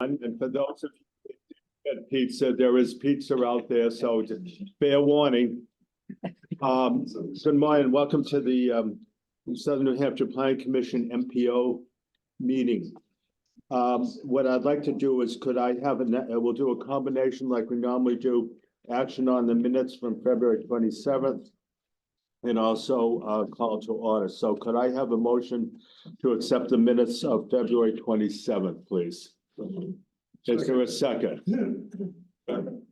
And for those of you that didn't get pizza, there is pizza out there, so just fair warning. Good morning, welcome to the Southern New Hampshire Planning Commission MPO meeting. What I'd like to do is, could I have we'll do a combination like we normally do, action on the minutes from February 27th. And also call to order. So could I have a motion to accept the minutes of February 27th, please? Is there a second?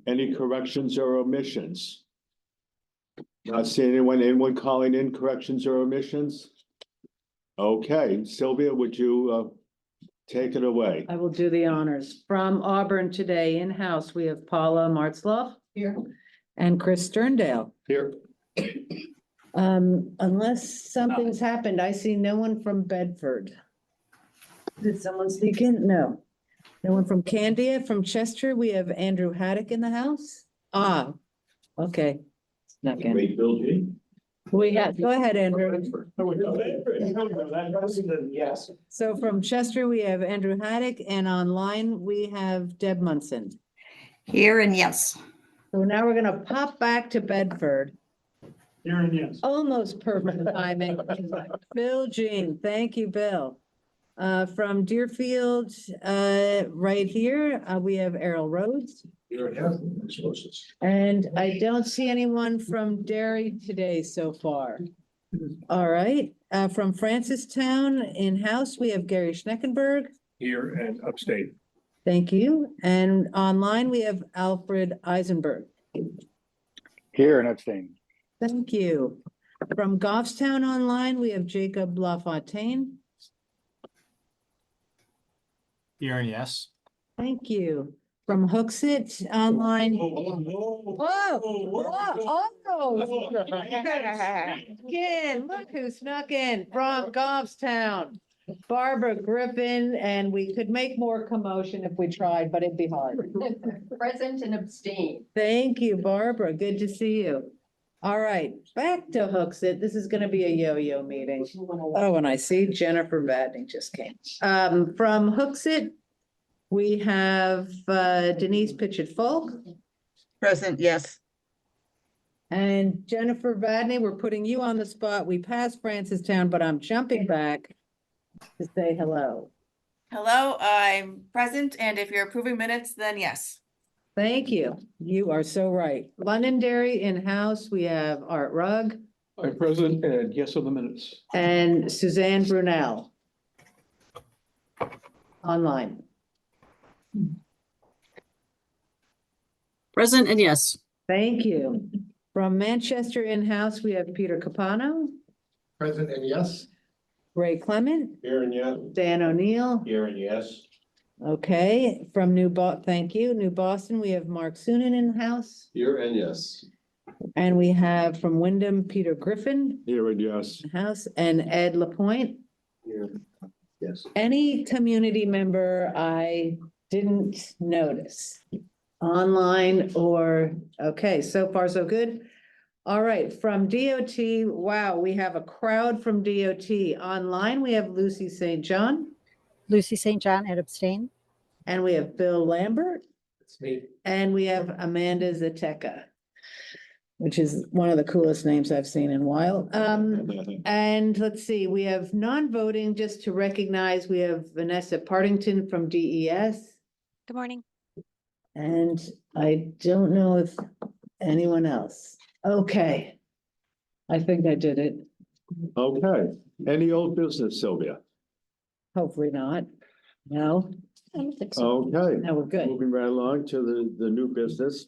Any corrections or omissions? Not seeing anyone calling in corrections or omissions? Okay, Sylvia, would you take it away? I will do the honors. From Auburn today, in-house, we have Paula Martzloff. Here. And Chris Sterndale. Here. Unless something's happened, I see no one from Bedford. Did someone sneak in? No. No one from Candia. From Chester, we have Andrew Haddock in the house. Ah, okay. Not again. Wait, Bill G. We have, go ahead, Andrew. Yes. So from Chester, we have Andrew Haddock, and online, we have Deb Munson. Here and yes. So now we're gonna pop back to Bedford. Here and yes. Almost perfect timing. Bill Jean, thank you, Bill. From Deerfield, right here, we have Errol Rhodes. Here and yes. And I don't see anyone from Derry today so far. All right, from Francistown in-house, we have Gary Schneckenberg. Here and abstain. Thank you. And online, we have Alfred Eisenberg. Here and abstain. Thank you. From Goffstown online, we have Jacob LaFontaine. Here and yes. Thank you. From Hooksett online. Again, look who snuck in from Goffstown. Barbara Griffin, and we could make more commotion if we tried, but it'd be hard. Present and abstain. Thank you, Barbara. Good to see you. All right, back to Hooksett. This is gonna be a yo-yo meeting. Oh, and I see Jennifer Vadney just came. From Hooksett, we have Denise Pitchett-Folk. Present, yes. And Jennifer Vadney, we're putting you on the spot. We passed Francistown, but I'm jumping back to say hello. Hello, I'm present, and if you're approving minutes, then yes. Thank you. You are so right. Londonderry in-house, we have Art Rugg I'm present and yes on the minutes. and Suzanne Brunel. Online. Present and yes. Thank you. From Manchester in-house, we have Peter Capano, Present and yes. Ray Clement, Here and yes. Dan O'Neill. Here and yes. Okay, from thank you, New Boston, we have Mark Sunan in the house. Here and yes. And we have from Wyndham, Peter Griffin Here and yes. in the house, and Ed Lapointe. Here. Yes. Any community member I didn't notice online or, okay, so far so good. All right, from DOT, wow, we have a crowd from DOT. Online, we have Lucy St. John. Lucy St. John and abstain. And we have Bill Lambert, It's me. and we have Amanda Zateka, which is one of the coolest names I've seen in a while. And let's see, we have non-voting, just to recognize, we have Vanessa Partington from DES. Good morning. And I don't know if anyone else. Okay. I think I did it. Okay, any old business, Sylvia? Hopefully not. No, I don't think so. Okay, no, we're good. moving right along to the new business.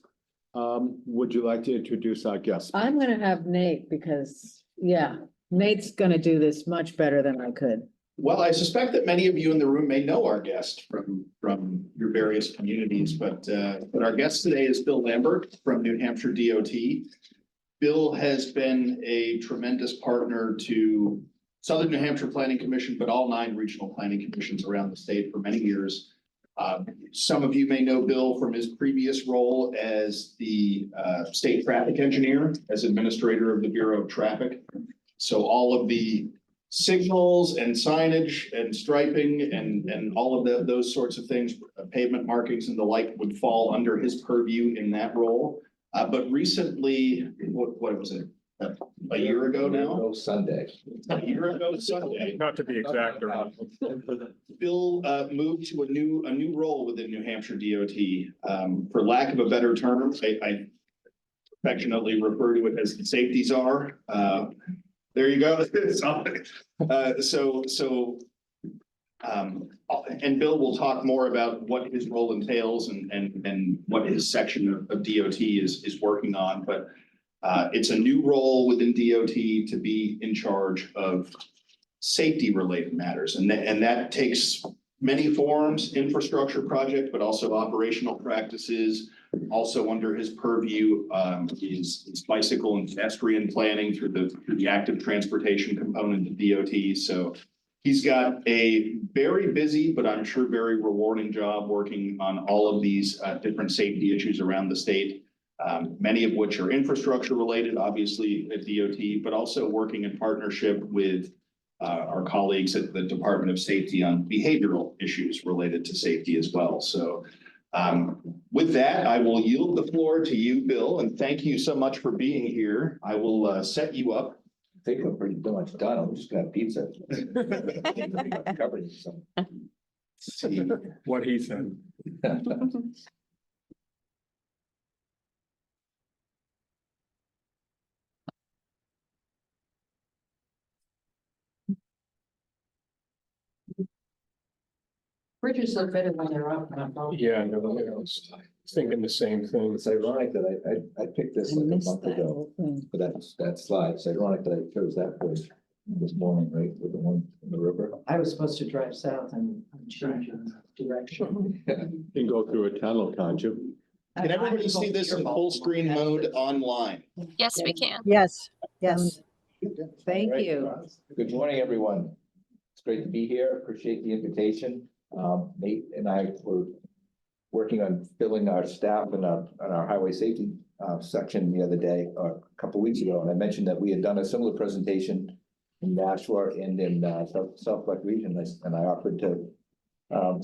Would you like to introduce our guest? I'm gonna have Nate because, yeah, Nate's gonna do this much better than I could. Well, I suspect that many of you in the room may know our guest from your various communities, but our guest today is Bill Lambert from New Hampshire DOT. Bill has been a tremendous partner to Southern New Hampshire Planning Commission, but all 9 regional planning commissions around the state for many years. Some of you may know Bill from his previous role as the state traffic engineer, as administrator of the Bureau of Traffic. So all of the signals and signage and striping and all of those sorts of things, pavement markings and the like would fall under his purview in that role. But recently, what was it? A year ago now? Sunday. A year ago Sunday, Not to be exact, Bill moved to a new role within New Hampshire DOT. For lack of a better term, I affectionately refer to it as the safety czar. There you go. And Bill will talk more about what his role entails and what his section of DOT is working on, but it's a new role within DOT to be in charge of safety related matters. And that takes many forms, infrastructure project, but also operational practices. Also under his purview is bicycle and pedestrian planning through the active transportation component of DOT. So he's got a very busy, but I'm sure very rewarding job working on all of these different safety issues around the state. Many of which are infrastructure related, obviously at DOT, but also working in partnership with our colleagues at the Department of Safety on behavioral issues related to safety as well. So with that, I will yield the floor to you, Bill, and thank you so much for being here. I will set you up. I think we're pretty much done. I'm just gonna have pizza. Covered some. See, What he said. Bridges look better when they're up. Yeah, no, I was thinking the same thing. It's ironic that I picked this I like a missed month that ago, whole thing. but that slide. It's ironic that I chose that place this morning, right, with the one in the river. I was supposed to drive south and change direction. You can go through a tunnel, can't you? can everybody see this in full screen mode online? Yes, we can. Yes, yes. Thank Right. you. Good morning, everyone. It's great to be here. Appreciate the invitation. Nate and I were working on filling our staff in our highway safety section the other day, or a couple weeks ago, and I mentioned that we had done a similar presentation in Nashua and in Southwest region, and I offered to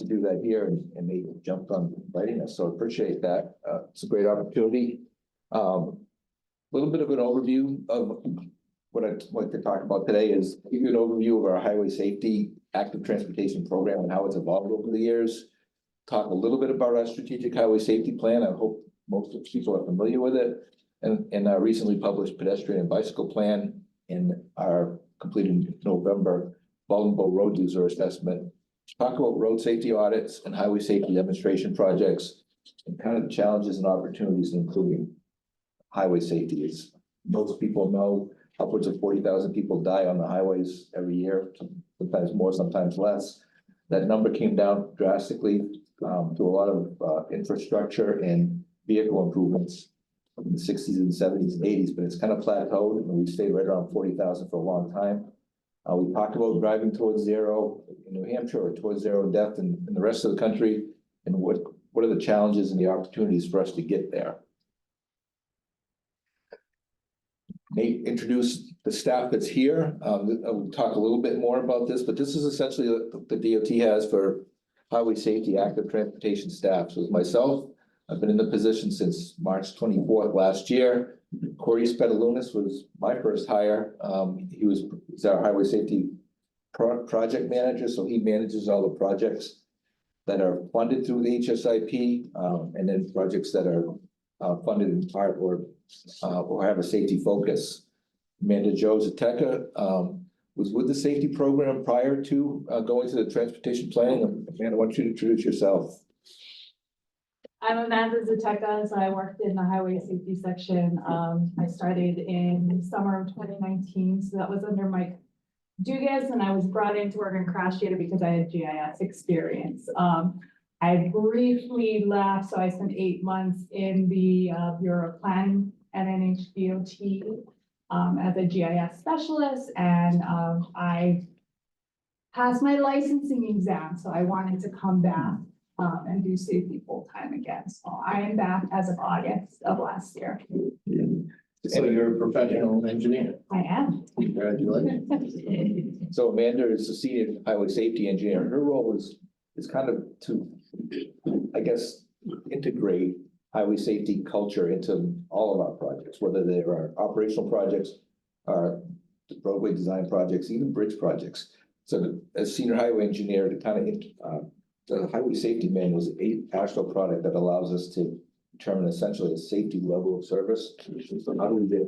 do that here, and they jumped on inviting us, so I appreciate that. It's a great opportunity. Little bit of an overview of what I'd like to talk about today is give you an overview of our highway safety active transportation program and how it's evolved over the years. Talk a little bit about our strategic highway safety plan. I hope most of people are familiar with it. And our recently published pedestrian and bicycle plan and our completed November vulnerable road user assessment. Talk about road safety audits and highway safety demonstration projects and kind of the challenges and opportunities including highway safety. As most people know, upwards of 40,000 people die on the highways every year, sometimes more, sometimes less. That number came down drastically to a lot of infrastructure and vehicle improvements in the 60s and 70s and 80s, but it's kind of plateaued and we stayed right around 40,000 for a long time. We talked about driving towards zero in New Hampshire or towards zero death in the rest of the country, and what are the challenges and the opportunities for us to get there. Nate introduced the staff that's here. I'll talk a little bit more about this, but this is essentially the DOT has for highway safety active transportation staff. So myself, I've been in the position since March 24th last year. Corey Spetalunas was my first hire. He's our highway safety project manager, so he manages all the projects that are funded through the HSIP, and then projects that are funded in part or have a safety focus. Amanda Jo Zateca was with the safety program prior to going to the transportation planning. Amanda, why don't you introduce yourself? I'm Amanda Zateca, so I worked in the highway safety section. I started in summer of 2019, so that was under Mike Dugas, and I was brought in to work on crash data because I had GIS experience. I briefly left, so I spent 8 months in the Bureau of Planning at NHDOT as a GIS specialist, and I passed my licensing exam, so I wanted to come back and do safety full time again. So I am back as of August of last year. So you're a professional engineer. I am. Congratulations. So Amanda is the senior highway safety engineer. Her role is kind of to, I guess, integrate highway safety culture into all of our projects, whether they are operational projects, roadway design projects, even bridge projects. So as senior highway engineer, to kind of, the highway safety manual is a actual product that allows us to determine essentially a safety level of service. So how do we get,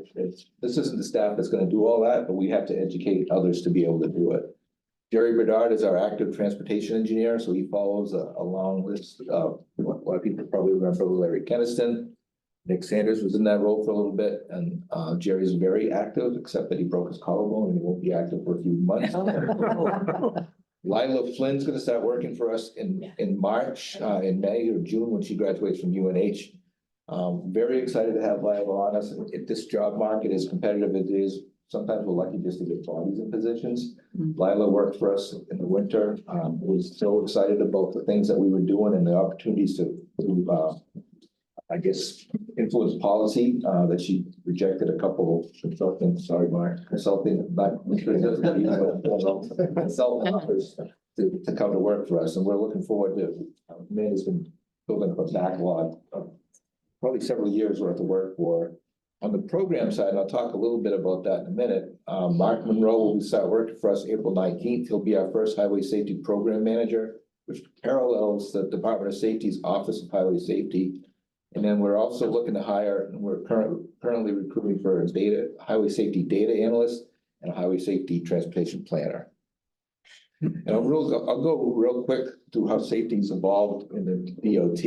this isn't the staff that's going to do all that, but we have to educate others to be able to do it. Jerry Bedard is our active transportation engineer, so he follows a long list of, a lot of people probably remember Larry Keniston. Nick Sanders was in that role for a little bit, and Jerry's very active, except that he broke his collarbone and he won't be active for a few months. Lila Flynn's gonna start working for us in March, in May or June, when she graduates from UNH. Very excited to have Lila on us. If this job market is competitive as it is, sometimes we're lucky just to get bodies in positions. Lila worked for us in the winter, was so excited about the things that we were doing and the opportunities to I guess, influence policy, that she rejected a couple of consulting offers to come to work for us. And we're looking forward to, Amanda's been building up a backlog of probably several years worth of work for. On the program side, and I'll talk a little bit about that in a minute, Mark Monroe will start working for us April 19th. He'll be our first highway safety program manager, which parallels the Department of Safety's Office of Highway Safety. And then we're also looking to hire, and we're currently recruiting for a highway safety data analyst and a highway safety transportation planner. And I'll go real quick through how safety's evolved in the DOT.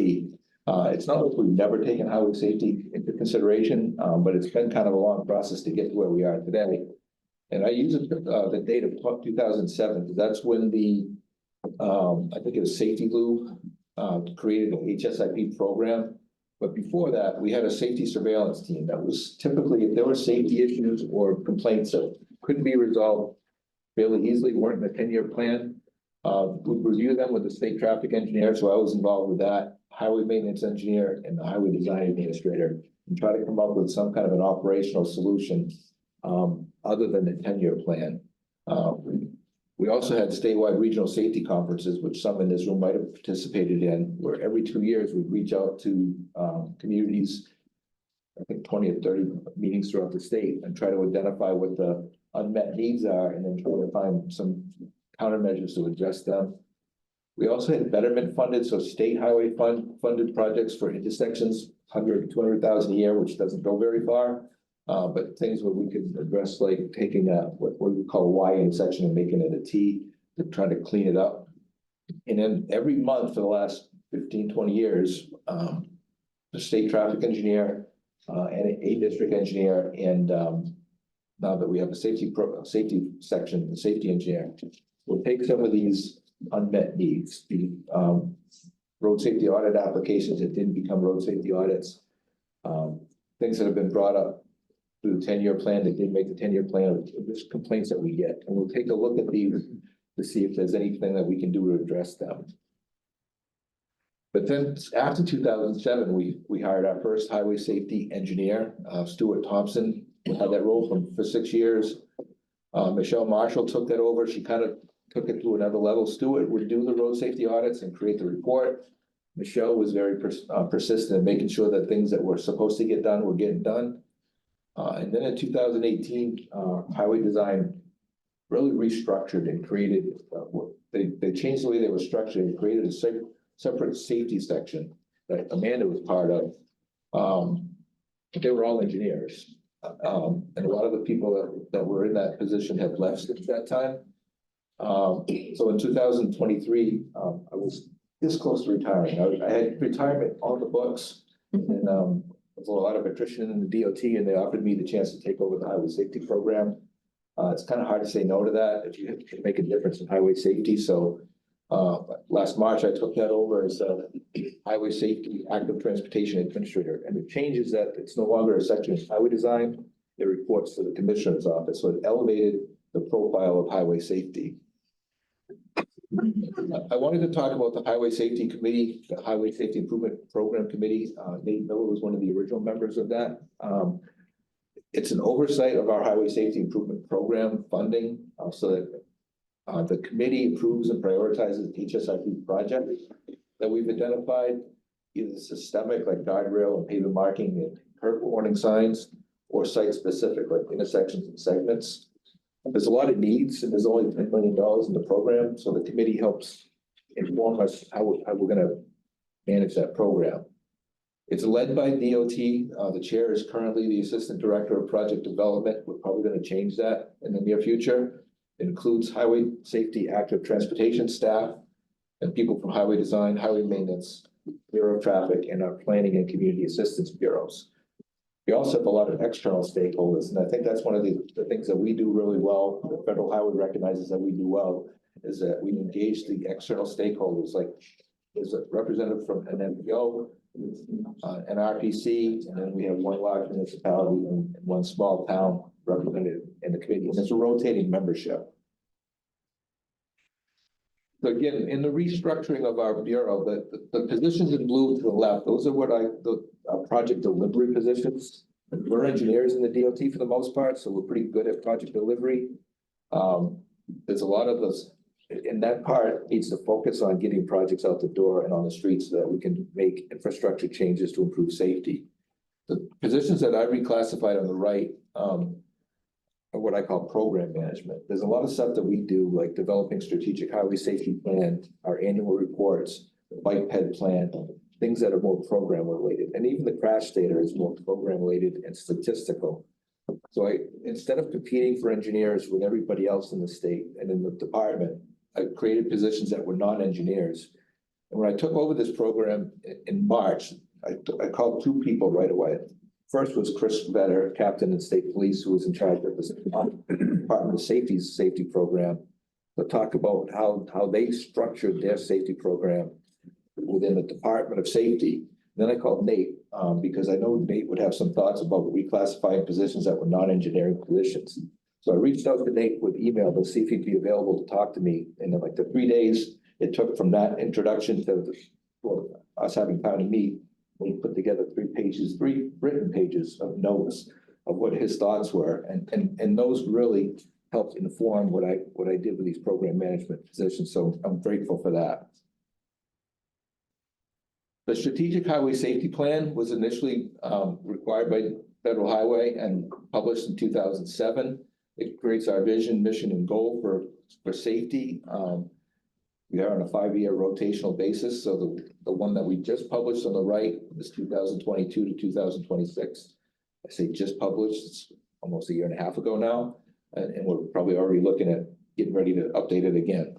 It's not like we've never taken highway safety into consideration, but it's been kind of a long process to get to where we are today. And I use the date of 2007, because that's when I think it was Safety Lou created an HSIP program. But before that, we had a safety surveillance team that was typically, if there were safety issues or complaints that couldn't be resolved fairly easily, weren't in the 10-year plan, we'd review them with the state traffic engineer. So I was involved with that, highway maintenance engineer and the highway design administrator, and try to come up with some kind of an operational solution other than the 10-year plan. We also had statewide regional safety conferences, which some in this room might have participated in, where every 2 years we'd reach out to communities, I think 20 or 30 meetings throughout the state, and try to identify what the unmet needs are, and then try to find some countermeasures to address them. We also had betterment funded, so state highway funded projects for intersections, 100, 200,000 a year, which doesn't go very far. But things where we could address, like taking what we call a Y intersection and making it a T, to try to clean it up. And then every month for the last 15, 20 years, the state traffic engineer and a district engineer, and now that we have a safety section, the safety engineer, will take some of these unmet needs, the road safety audit applications that didn't become road safety audits, things that have been brought up through the 10-year plan that didn't make the 10-year plan, there's complaints that we get, and we'll take a look at these to see if there's anything that we can do to address them. But then after 2007, we hired our first highway safety engineer, Stuart Thompson. We had that role for 6 years. Michelle Marshall took that over. She kind of took it to another level. Stuart would do the road safety audits and create the report. Michelle was very persistent in making sure that things that were supposed to get done were getting done. And then in 2018, highway design really restructured and created, they changed the way they were structured and created a separate safety section that Amanda was part of. But they were all engineers. And a lot of the people that were in that position had left at that time. So in 2023, I was this close to retiring. I had retirement on the books, and there's a lot of attrition in the DOT, and they offered me the chance to take over the highway safety program. It's kind of hard to say no to that if you can make a difference in highway safety. So last March, I took that over as a highway safety active transportation administrator. And the change is that it's no longer a section of highway design. It reports to the commissioner's office. So it elevated the profile of highway safety. I wanted to talk about the Highway Safety Committee, the Highway Safety Improvement Program Committee. Nate Miller was one of the original members of that. It's an oversight of our highway safety improvement program funding, so that the committee approves and prioritizes HSIP projects that we've identified, either systemic like guardrail and pavement marking and curb warning signs, or site-specific like intersections and segments. There's a lot of needs, and there's only $10 million in the program, so the committee helps inform us how we're gonna manage that program. It's led by DOT. The chair is currently the Assistant Director of Project Development. We're probably gonna change that in the near future. It includes highway safety, active transportation staff, and people from highway design, highway maintenance, Bureau of Traffic, and our planning and community assistance bureaus. We also have a lot of external stakeholders, and I think that's one of the things that we do really well, the Federal Highway recognizes that we do well, is that we engage the external stakeholders, like there's a representative from an MPO, an RPC, and then we have one large municipality and one small town represented in the committee, and it's a rotating membership. So again, in the restructuring of our bureau, the positions in blue to the left, those are what project delivery positions. We're engineers in the DOT for the most part, so we're pretty good at project delivery. There's a lot of those, and that part needs to focus on getting projects out the door and on the streets so that we can make infrastructure changes to improve safety. The positions that I reclassified on the right are what I call program management. There's a lot of stuff that we do, like developing strategic highway safety plan, our annual reports, the bike ped plan, things that are more program related. And even the crash data is more program related and statistical. So instead of competing for engineers with everybody else in the state and in the department, I created positions that were non-engineers. And when I took over this program in March, I called two people right away. First was Chris Vetter, captain in state police, who was in charge of the Department of Safety's safety program, to talk about how they structured their safety program within the Department of Safety. Then I called Nate, because I know Nate would have some thoughts about reclassifying positions that were non-engineering positions. So I reached out to Nate with email to see if he'd be available to talk to me. And in like the 3 days it took from that introduction to us having time to meet, we put together 3 written pages of notes of what his thoughts were. And those really helped inform what I did with these program management positions. So I'm grateful for that. The Strategic Highway Safety Plan was initially required by Federal Highway and published in 2007. It creates our vision, mission, and goal for safety. We are on a 5-year rotational basis. So the one that we just published on the right is 2022 to 2026. I say just published, it's almost 1.5 years ago now. And we're probably already looking at getting ready to update it again.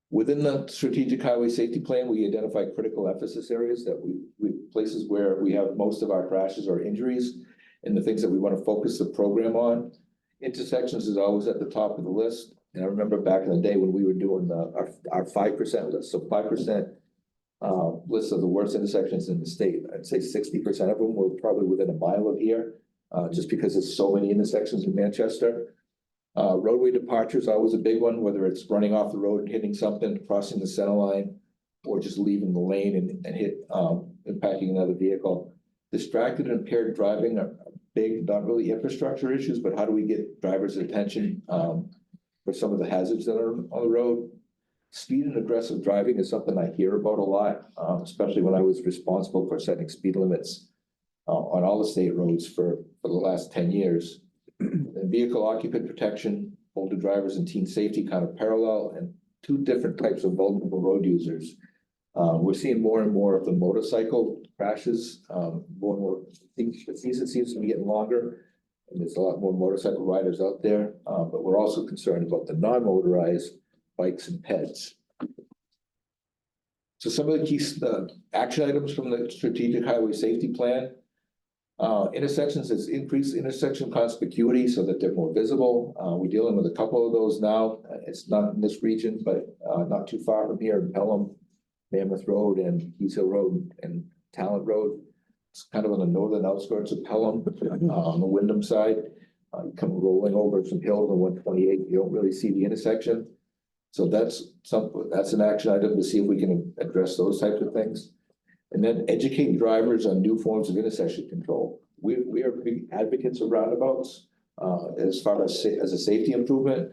Within the Strategic Highway Safety Plan, we identify critical emphasis areas that we places where we have most of our crashes or injuries, and the things that we want to focus the program on. Intersections is always at the top of the list. And I remember back in the day when we were doing our 5% list, so 5% list of the worst intersections in the state. I'd say 60% of them were probably within a mile of here, just because there's so many intersections in Manchester. Roadway departure is always a big one, whether it's running off the road and hitting something, crossing the center line, or just leaving the lane and impacting another vehicle. Distracted and impaired driving are big, not really infrastructure issues, but how do we get drivers' attention for some of the hazards that are on the road? Speed and aggressive driving is something I hear about a lot, especially when I was responsible for setting speed limits on all the state roads for the last 10 years. And vehicle occupant protection, older drivers and teen safety kind of parallel, and 2 different types of vulnerable road users. We're seeing more and more of the motorcycle crashes, more and more. The season seems to be getting longer, and there's a lot more motorcycle riders out there, but we're also concerned about the non-motorized bikes and peds. So some of the key action items from the Strategic Highway Safety Plan. Intersections is increased intersection conspicuity so that they're more visible. We're dealing with a couple of those now. It's not in this region, but not too far from here in Pelham, Mammoth Road and Keys Hill Road and Talent Road. It's kind of on the northern outskirts of Pelham, on the Wyndham side. You come rolling over some hills on 128, you don't really see the intersection. So that's an action item to see if we can address those types of things. And then educate drivers on new forms of intersection control. we are big advocates of roundabouts, as far as as a safety improvement.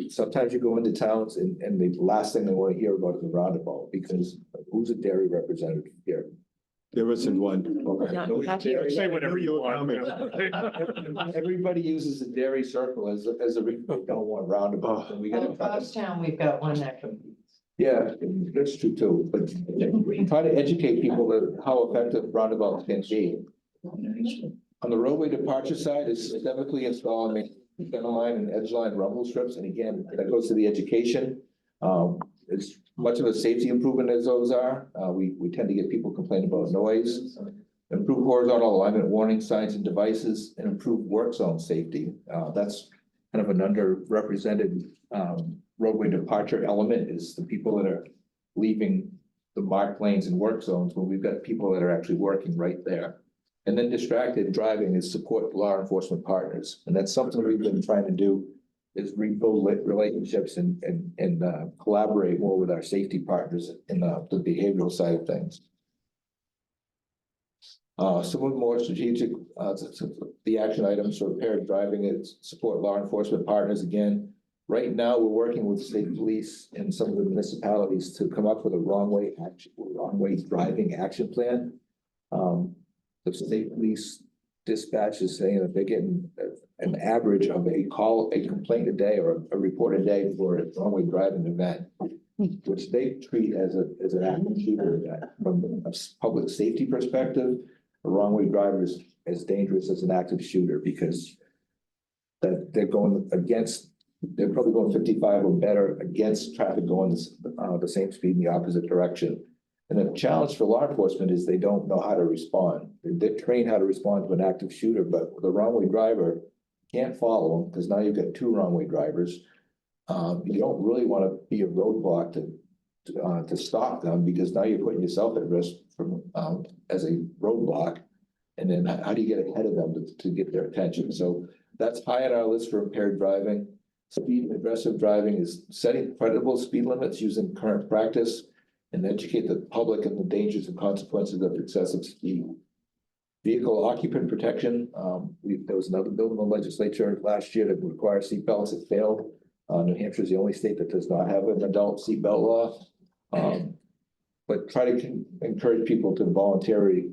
Sometimes you go into towns and the last thing they want to hear about is a roundabout, because who's a dairy representative here? There isn't one. Not here. Say whatever you want. Everybody uses the dairy circle as a, we don't want roundabouts, and we gotta try to. Town, we've got one that competes. Yeah, that's true too, but try to educate people that how effective roundabouts can be. On the roadway departure side, it's systemically installing center line and edge line rumble strips, and again, that goes to the education. It's much of a safety improvement as those are. We tend to get people complaining about noise. Improve horizontal alignment warning signs and devices, and improve work zone safety. That's kind of an underrepresented roadway departure element, is the people that are leaving the marked lanes and work zones when we've got people that are actually working right there. And then distracted driving is support law enforcement partners. And that's something we've been trying to do, is rebuild relationships and collaborate more with our safety partners in the behavioral side of things. Some of the more strategic, the action items for impaired driving is support law enforcement partners again. Right now, we're working with state police and some of the municipalities to come up with a wrong way driving action plan. The state police dispatch is saying that they're getting an average of a complaint a day or a report a day for a wrong way driving event, which they treat as an active shooter event. From a public safety perspective, a wrong way driver is as dangerous as an active shooter, because that they're going against, they're probably going 55 or better against traffic going the same speed in the opposite direction. And the challenge for law enforcement is they don't know how to respond. They're trained how to respond to an active shooter, but the wrong way driver can't follow them, because now you've got two wrong way drivers. You don't really want to be a roadblock to stop them, because now you're putting yourself at risk from as a roadblock. And then how do you get ahead of them to get their attention? So that's high on our list for impaired driving. Speed and aggressive driving is setting credible speed limits using current practice, and educate the public on the dangers and consequences of excessive speed. Vehicle occupant protection. There was another bill in the legislature last year that requires seatbelts. It failed. New Hampshire is the only state that does not have an adult seatbelt law. But try to encourage people to voluntarily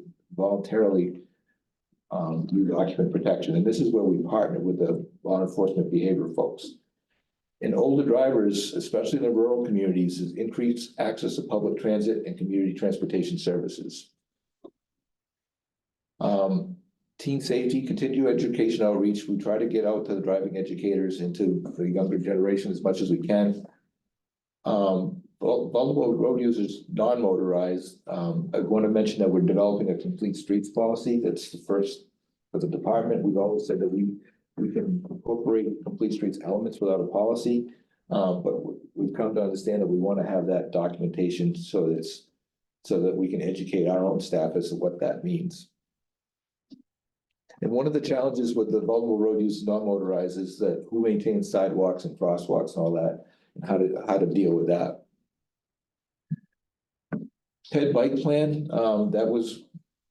use occupant protection. And this is where we partner with the law enforcement behavior folks. And older drivers, especially in the rural communities, is increased access to public transit and community transportation services. Teen safety, continue education outreach. We try to get out to the driving educators and to the younger generation as much as we can. Vulnerable road users, non-motorized. I want to mention that we're developing a complete streets policy. That's the first for the department. We've always said that we can incorporate complete streets elements without a policy, but we've come to understand that we want to have that documentation so that we can educate our own staff as to what that means. And one of the challenges with the vulnerable road use non-motorized is that who maintains sidewalks and crosswalks and all that, and how to deal with that. PED bike plan, that was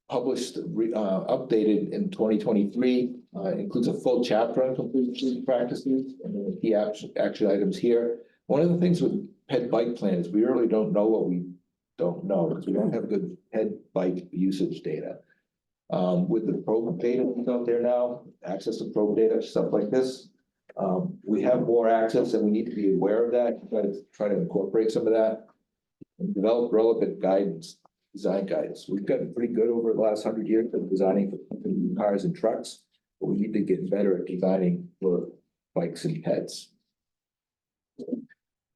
published, updated in 2023, includes a full chapter on complete street practices and the key action items here. One of the things with PED bike plan is we really don't know what we don't know, because we don't have good PED bike usage data. With the probe data that's out there now, access to probe data, stuff like this, we have more access, and we need to be aware of that, try to incorporate some of that and develop relevant guidance, design guidance. We've gotten pretty good over the last 100 years of designing for cars and trucks, but we need to get better at designing for bikes and PEDs.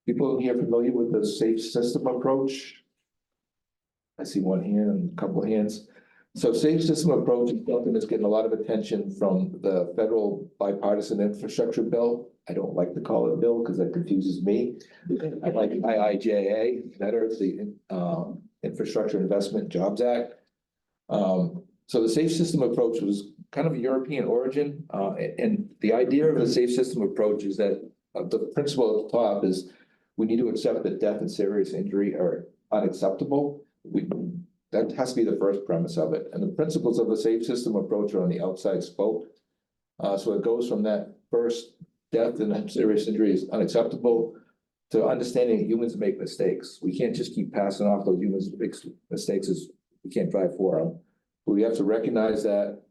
People here familiar with the safe system approach? I see one hand and a couple of hands. So safe system approach is something that's getting a lot of attention from the federal bipartisan infrastructure bill. I don't like to call it a bill because that confuses me. I like IIJA better, the Infrastructure Investment Jobs Act. So the safe system approach was kind of a European origin. And the idea of the safe system approach is that the principle at the top is we need to accept that death and serious injury are unacceptable. that has to be the first premise of it. And the principles of a safe system approach are on the outside spoke. So it goes from that first death and serious injury is unacceptable to understanding that humans make mistakes. We can't just keep passing off those humans' mistakes as we can't drive for them. But we have to recognize that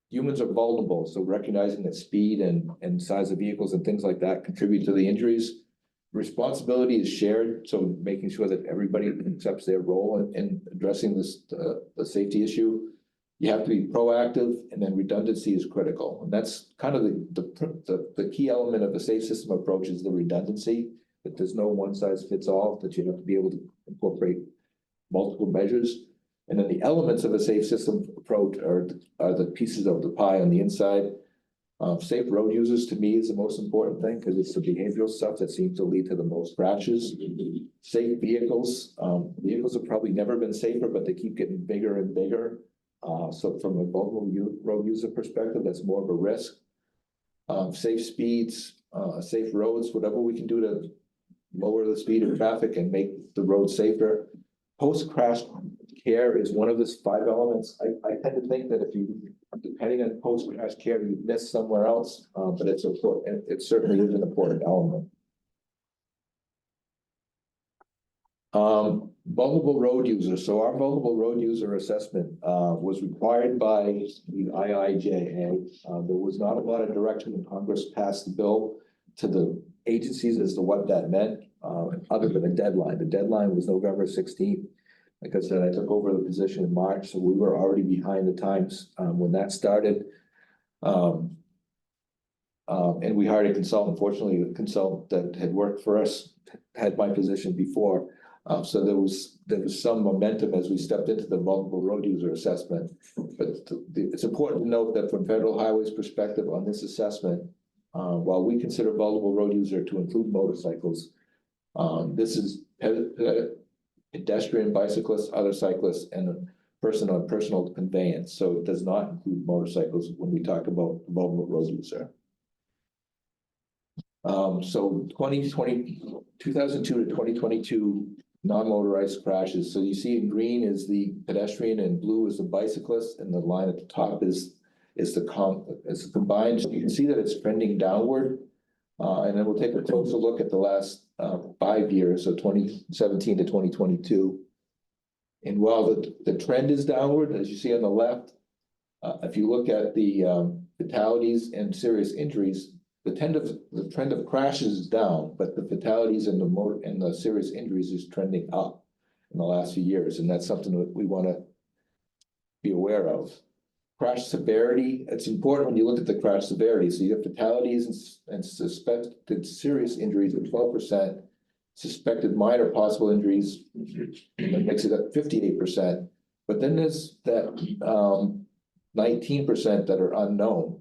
humans are vulnerable. So recognizing that speed and size of vehicles and things like that contribute to the injuries. Responsibility is shared, so making sure that everybody accepts their role in addressing this, the safety issue. You have to be proactive, and then redundancy is critical. And that's kind of the key element of the safe system approach is the redundancy, that there's no one size fits all, that you have to be able to incorporate multiple measures. And then the elements of a safe system approach are the pieces of the pie on the inside. Safe road users to me is the most important thing because it's the behavioral stuff that seems to lead to the most crashes. Safe vehicles, vehicles have probably never been safer, but they keep getting bigger and bigger. So from a vulnerable road user perspective, that's more of a risk. Safe speeds, safe roads, whatever we can do to lower the speed of traffic and make the road safer. Post-crash care is one of the 5 elements. I tend to think that if you, depending on post-crash care, you miss somewhere else, but it's important. It certainly is an important element. Vulnerable road users. So our vulnerable road user assessment was required by the IIJA. There was not a lot of direction when Congress passed the bill to the agencies as to what that meant, other than a deadline. The deadline was November 16th. Like I said, I took over the position in March, so we were already behind the times when that started. And we hired a consultant. Fortunately, the consultant that had worked for us had my position before. So there was some momentum as we stepped into the vulnerable road user assessment. But it's important to note that from Federal Highway's perspective on this assessment, while we consider vulnerable road user to include motorcycles, this is pedestrian, bicyclists, other cyclists, and a person on personal conveyance. So it does not include motorcycles when we talk about vulnerable road user. So 2002 to 2022 non-motorized crashes. So you see in green is the pedestrian and blue is the bicyclist, and the line at the top is the combined. So you can see that it's trending downward. And then we'll take a closer look at the last 5 years, so 2017 to 2022. And while the trend is downward, as you see on the left, if you look at the fatalities and serious injuries, the trend of crashes is down, but the fatalities and the serious injuries is trending up in the last few years, and that's something that we want to be aware of. Crash severity, it's important when you look at the crash severity. So you have fatalities and suspected serious injuries at 12%, suspected minor possible injuries, that makes it at 58%. But then there's that 19% that are unknown.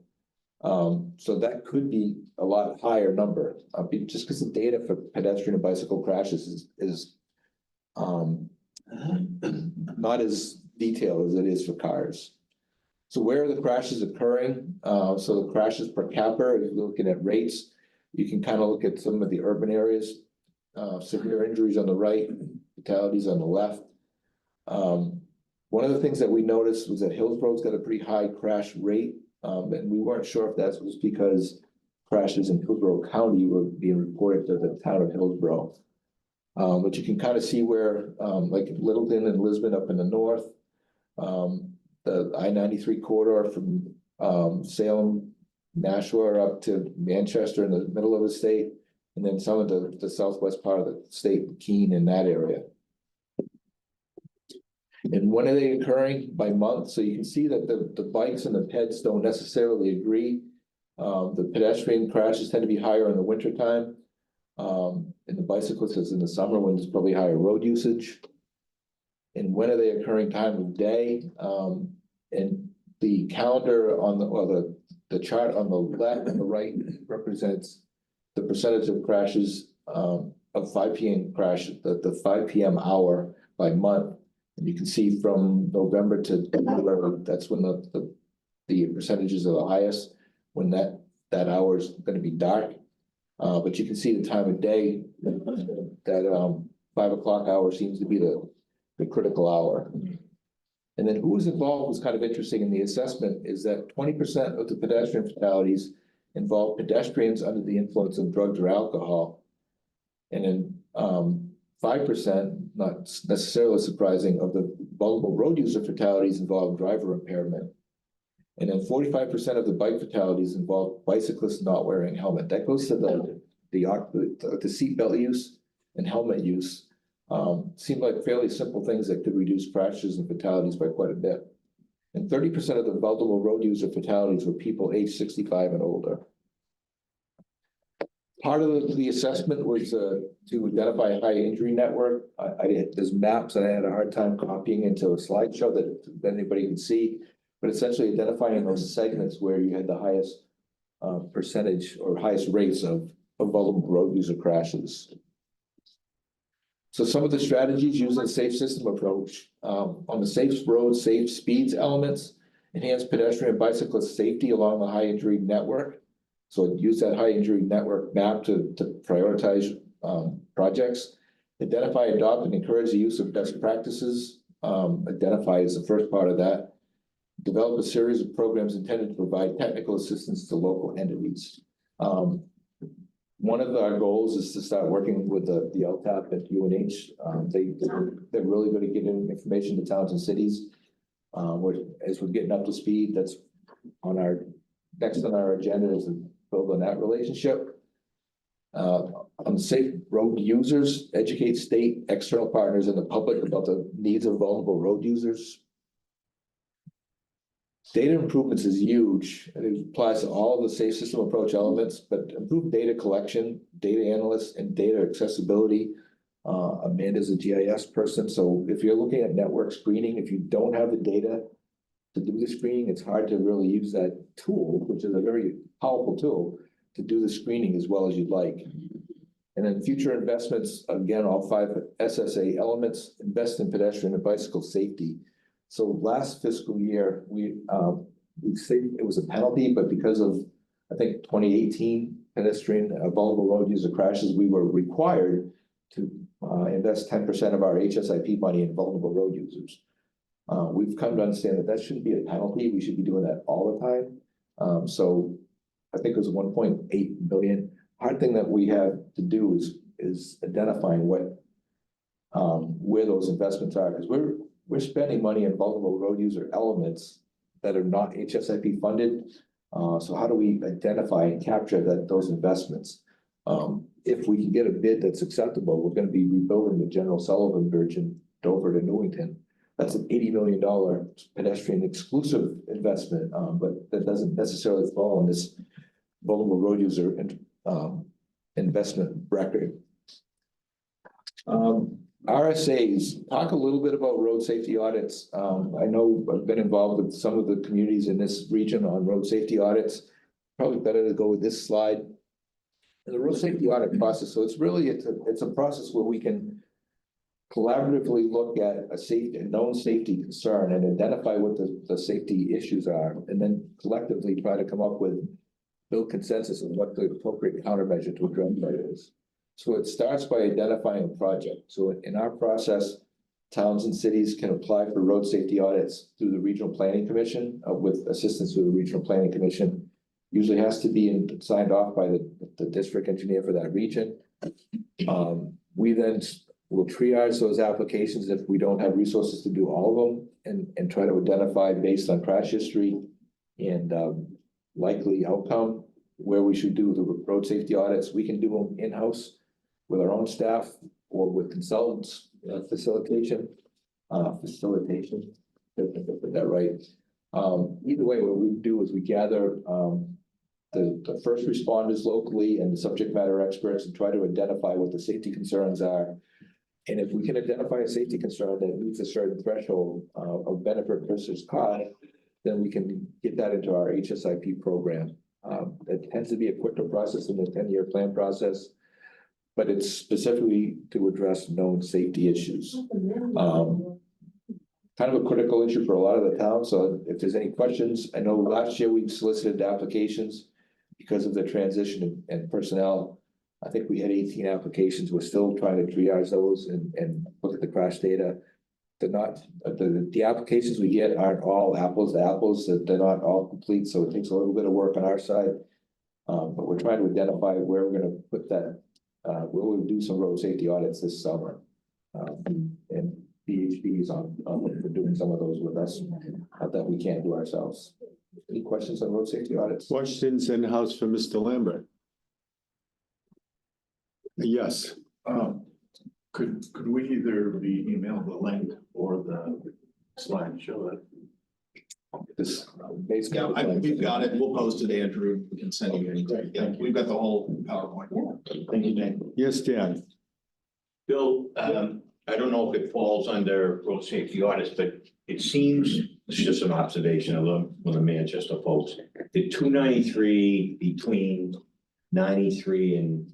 So that could be a lot higher number, just because the data for pedestrian and bicycle crashes is not as detailed as it is for cars. So where are the crashes occurring? So the crashes per capita, if you're looking at rates, you can kind of look at some of the urban areas, severe injuries on the right, fatalities on the left. One of the things that we noticed was that Hillsboro's got a pretty high crash rate, and we weren't sure if that was because crashes in Hillsborough County were being reported to the town of Hillsborough. But you can kind of see where, like Littleton and Lisbon up in the north, the I-93 corridor from Salem, Nashua up to Manchester in the middle of the state, and then some of the southwest part of the state, Keene in that area. And when are they occurring? By month. So you can see that the bikes and the peds don't necessarily agree. The pedestrian crashes tend to be higher in the wintertime. And the bicyclists is in the summer when there's probably higher road usage. And when are they occurring time of day? And the calendar on the chart on the left and the right represents the percentage of crashes of 5 p.m. crash, the 5 p.m. hour by month. And you can see from November to November, that's when the percentages are the highest, when that hour is going to be dark. But you can see the time of day that 5 o'clock hour seems to be the critical hour. And then who was involved was kind of interesting in the assessment is that 20% of the pedestrian fatalities involve pedestrians under the influence of drugs or alcohol. And then 5%, not necessarily surprising, of the vulnerable road user fatalities involve driver impairment. And then 45% of the bike fatalities involve bicyclists not wearing helmet. That goes to the seatbelt use and helmet use. Seem like fairly simple things that could reduce crashes and fatalities by quite a bit. And 30% of the vulnerable road user fatalities were people aged 65 and older. Part of the assessment was to identify a high injury network. There's maps that I had a hard time copying into a slideshow that anybody can see, but essentially identifying those segments where you had the highest percentage or highest rates of vulnerable road user crashes. So some of the strategies using a safe system approach on the safe roads, safe speeds elements, enhance pedestrian and bicyclist safety along the high injury network. So use that high injury network map to prioritize projects. Identify, adopt, and encourage the use of best practices. Identify is the first part of that. Develop a series of programs intended to provide technical assistance to local entities. One of our goals is to start working with the LTAP at UNH. They're really good at getting information to towns and cities. As we're getting up to speed, that's on our next on our agenda is to build on that relationship. On safe road users, educate state, external partners, and the public about the needs of vulnerable road users. Data improvements is huge, and it applies to all of the safe system approach elements, but improved data collection, data analysts, and data accessibility. Amanda's a GIS person, so if you're looking at network screening, if you don't have the data to do the screening, it's hard to really use that tool, which is a very powerful tool, to do the screening as well as you'd like. And then future investments, again, all 5 SSA elements, invest in pedestrian and bicycle safety. So last fiscal year, we say it was a penalty, but because of, I think, 2018 pedestrian vulnerable road user crashes, we were required to invest 10% of our HSIP money in vulnerable road users. We've come to understand that shouldn't be a penalty. We should be doing that all the time. So I think it was 1.8 billion. Hard thing that we have to do is identifying where those investments are, because we're spending money on vulnerable road user elements that are not HSIP funded. So how do we identify and capture those investments? If we can get a bid that's acceptable, we're going to be rebuilding the General Sullivan Bridge in Dover to Newington. That's an $80 million pedestrian exclusive investment, but that doesn't necessarily fall on this vulnerable road user investment record. RSAs, talk a little bit about road safety audits. I know I've been involved with some of the communities in this region on road safety audits. Probably better to go with this slide. And the road safety audit process, so it's a process where we can collaboratively look at a known safety concern and identify what the safety issues are, and then collectively try to come up with, build consensus on what the appropriate countermeasure to address that is. So it starts by identifying a project. So in our process, towns and cities can apply for road safety audits through the Regional Planning Commission with assistance through the Regional Planning Commission. Usually has to be signed off by the district engineer for that region. We then will triage those applications if we don't have resources to do all of them, and try to identify based on crash history and likely outcome where we should do the road safety audits. We can do them in-house with our own staff or with consultants, facilitation, get that right. Either way, what we do is we gather the first responders locally and the subject matter experts and try to identify what the safety concerns are. And if we can identify a safety concern that meets a certain threshold of benefit versus cost, then we can get that into our HSIP program. It tends to be a quicker process than the 10-year plan process, but it's specifically to address known safety issues. Kind of a critical issue for a lot of the towns. So if there's any questions, I know last year we solicited applications because of the transition and personnel. I think we had 18 applications. We're still trying to triage those and look at the crash data they're not, the applications we get aren't all apples to apples, that they're not all complete, so it takes a little bit of work on our side. But we're trying to identify where we're gonna put that, we'll do some road safety audits this summer. And PhD is on for doing some of those with us, that we can't do ourselves. Any questions on road safety audits? Questions in-house for Mr. Lambert? Yes. Could we either be emailed the link or the slide show it? This basically. Yeah, we've got it. We'll post it, Andrew. We can send you anything. Yeah, we've got the whole PowerPoint. Thank you, Dan. Yes, Dan. Bill, I don't know if it falls under road safety audits, but it seems, it's just an observation of the Manchester folks. The 293 between 93 and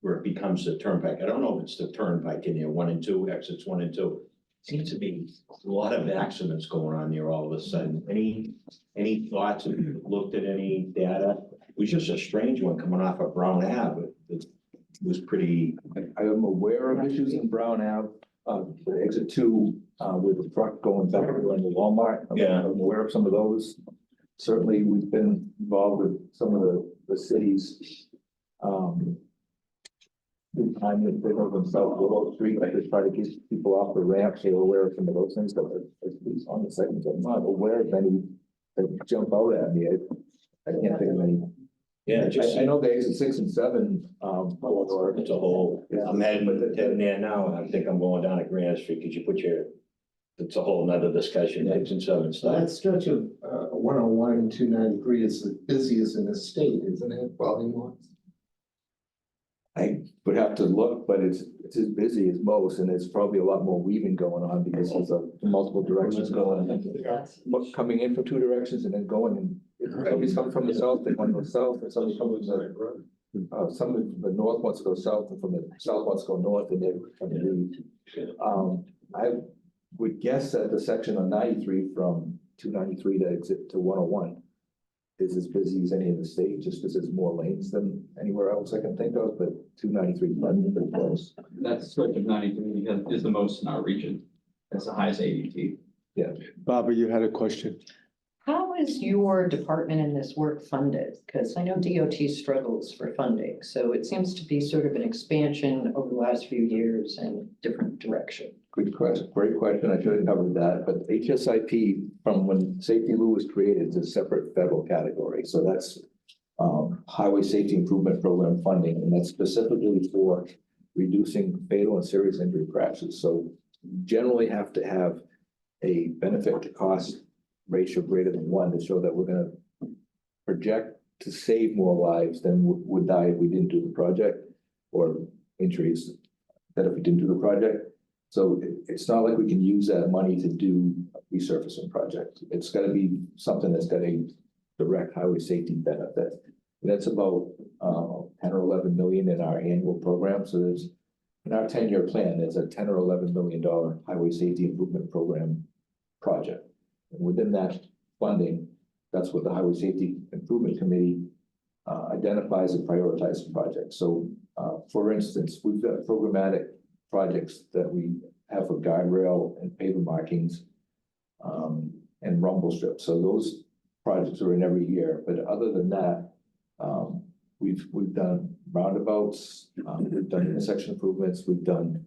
where it becomes the turnpike. I don't know if it's the turnpike in there, 1 and 2, exits 1 and 2. Seems to be a lot of accidents going on there all of a sudden. Any thoughts? Have you looked at any data? It was just a strange one coming off of Brown Ave. It was pretty. I am aware of issues in Brown Ave, the exit 2, with the truck going back to the Walmart. I'm aware of some of those. Certainly, we've been involved with some of the cities. The time that they go themselves Willow Street, like they try to get people off the ramp, so they're aware of some of those things, but at least on the second, I'm not aware of any that jump out at me. I can't think of any. Yeah, I know the exit 6 and 7, corridor. It's a whole, I'm heading there now, and I think I'm going down to Grand Street, because you put it's a whole nother discussion, 6 and 7 That stuff. stretch of 101 and 293 is the busiest in the state, isn't it, volume wise? I would have to look, but it's as busy as most, and there's probably a lot more weaving going on because there's multiple directions going. Coming in from 2 directions and then going, and if somebody's coming from the south, they want to go south, and somebody comes from somebody from the north wants to go south, and from the south wants to go north, and I would guess that the section on 93 from 293 to exit to 101 is as busy as any in the state, just because there's more lanes than anywhere else I can think of, but 293 is pretty close. That stretch of 93 is the most in our region. That's the highest ADT. Yeah. Barbara, you had a question? How is your department in this work funded? Because I know DOT struggles for funding, so it seems to be sort of an expansion over the last few years in different direction. Good question, great question. I should have covered that, but HSIP, from when Safety Lou was created, is a separate federal category. So that's Highway Safety Improvement Program funding, and that's specifically for reducing fatal and serious injury crashes. So you generally have to have a benefit to cost ratio greater than 1 to show that we're going to project to save more lives than would die if we didn't do the project, or injuries that if we didn't do the project. So it's not like we can use that money to do a resurfacing project. It's got to be something that's got a direct highway safety benefit. And that's about 10 or 11 million in our annual program. So there's, in our 10-year plan, there's a 10 or 11 $million highway safety improvement program project. And within that funding, that's what the Highway Safety Improvement Committee identifies and prioritizes projects. So for instance, we've got programmatic projects that we have for guardrail and paver markings and rumble strips. So those projects are in every year. But other than that, we've done roundabouts, we've done intersection improvements, we've done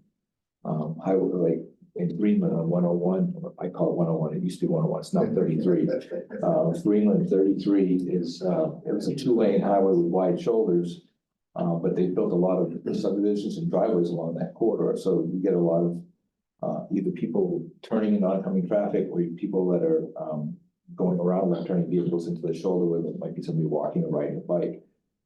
highway, like in Greenland on 101. I call it 101. It used to be 101. It's now 33. Greenland 33 is it was a 2-lane highway with wide shoulders. But they built a lot of subdivisions and driveways along that corridor, so you get a lot of either people turning in oncoming traffic, or people that are going around and turning vehicles into the shoulder where there might be somebody walking or riding a bike.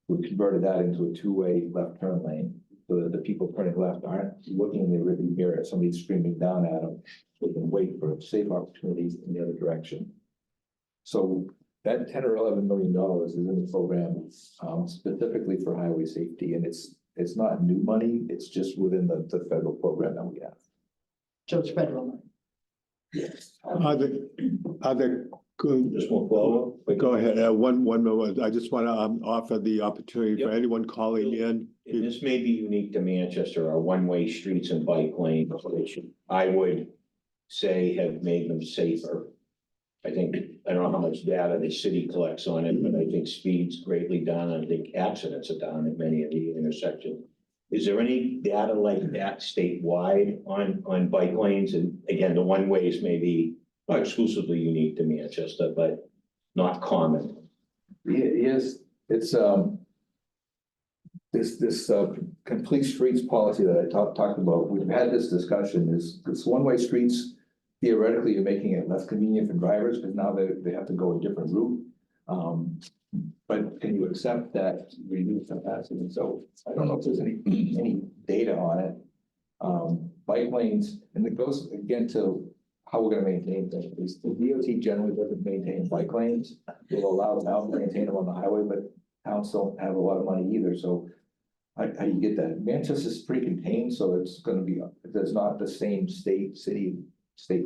We converted that into a 2-way left turn lane, so that the people turning left aren't looking in the rearview mirror at somebody screaming down at them. They can wait for safe opportunities in the other direction. So that 10 or 11 $million is in the program specifically for highway safety, and it's not new money. It's just within the federal program that we have. So it's federal money. Yes. Are there Just one follow up. Go ahead, one moment. I just want to offer the opportunity for Yep. anyone calling in. And this may be unique to Manchester, our one-way streets and bike lanes, which I would say have made them safer. I think, I don't know how much data the city collects on it, but I think speed's greatly down. I think accidents are down at many of the intersections. Is there any data like that statewide on bike lanes? And again, the one ways may be not exclusively unique to Manchester, but not common. Yes, it's, this complete streets policy that I talked about, we've had this discussion, is this one-way streets, theoretically, you're making it less convenient for drivers, because now they have to go a different route. But can you accept that reduced capacity? So I don't know if there's any data on it. Bike lanes, and it goes again to how we're gonna maintain things. The DOT generally doesn't maintain bike lanes. They'll allow towns to maintain them on the highway, but towns don't have a lot of money either, so how do you get that? Manchester's pretty contained, so it's gonna be, there's not the same state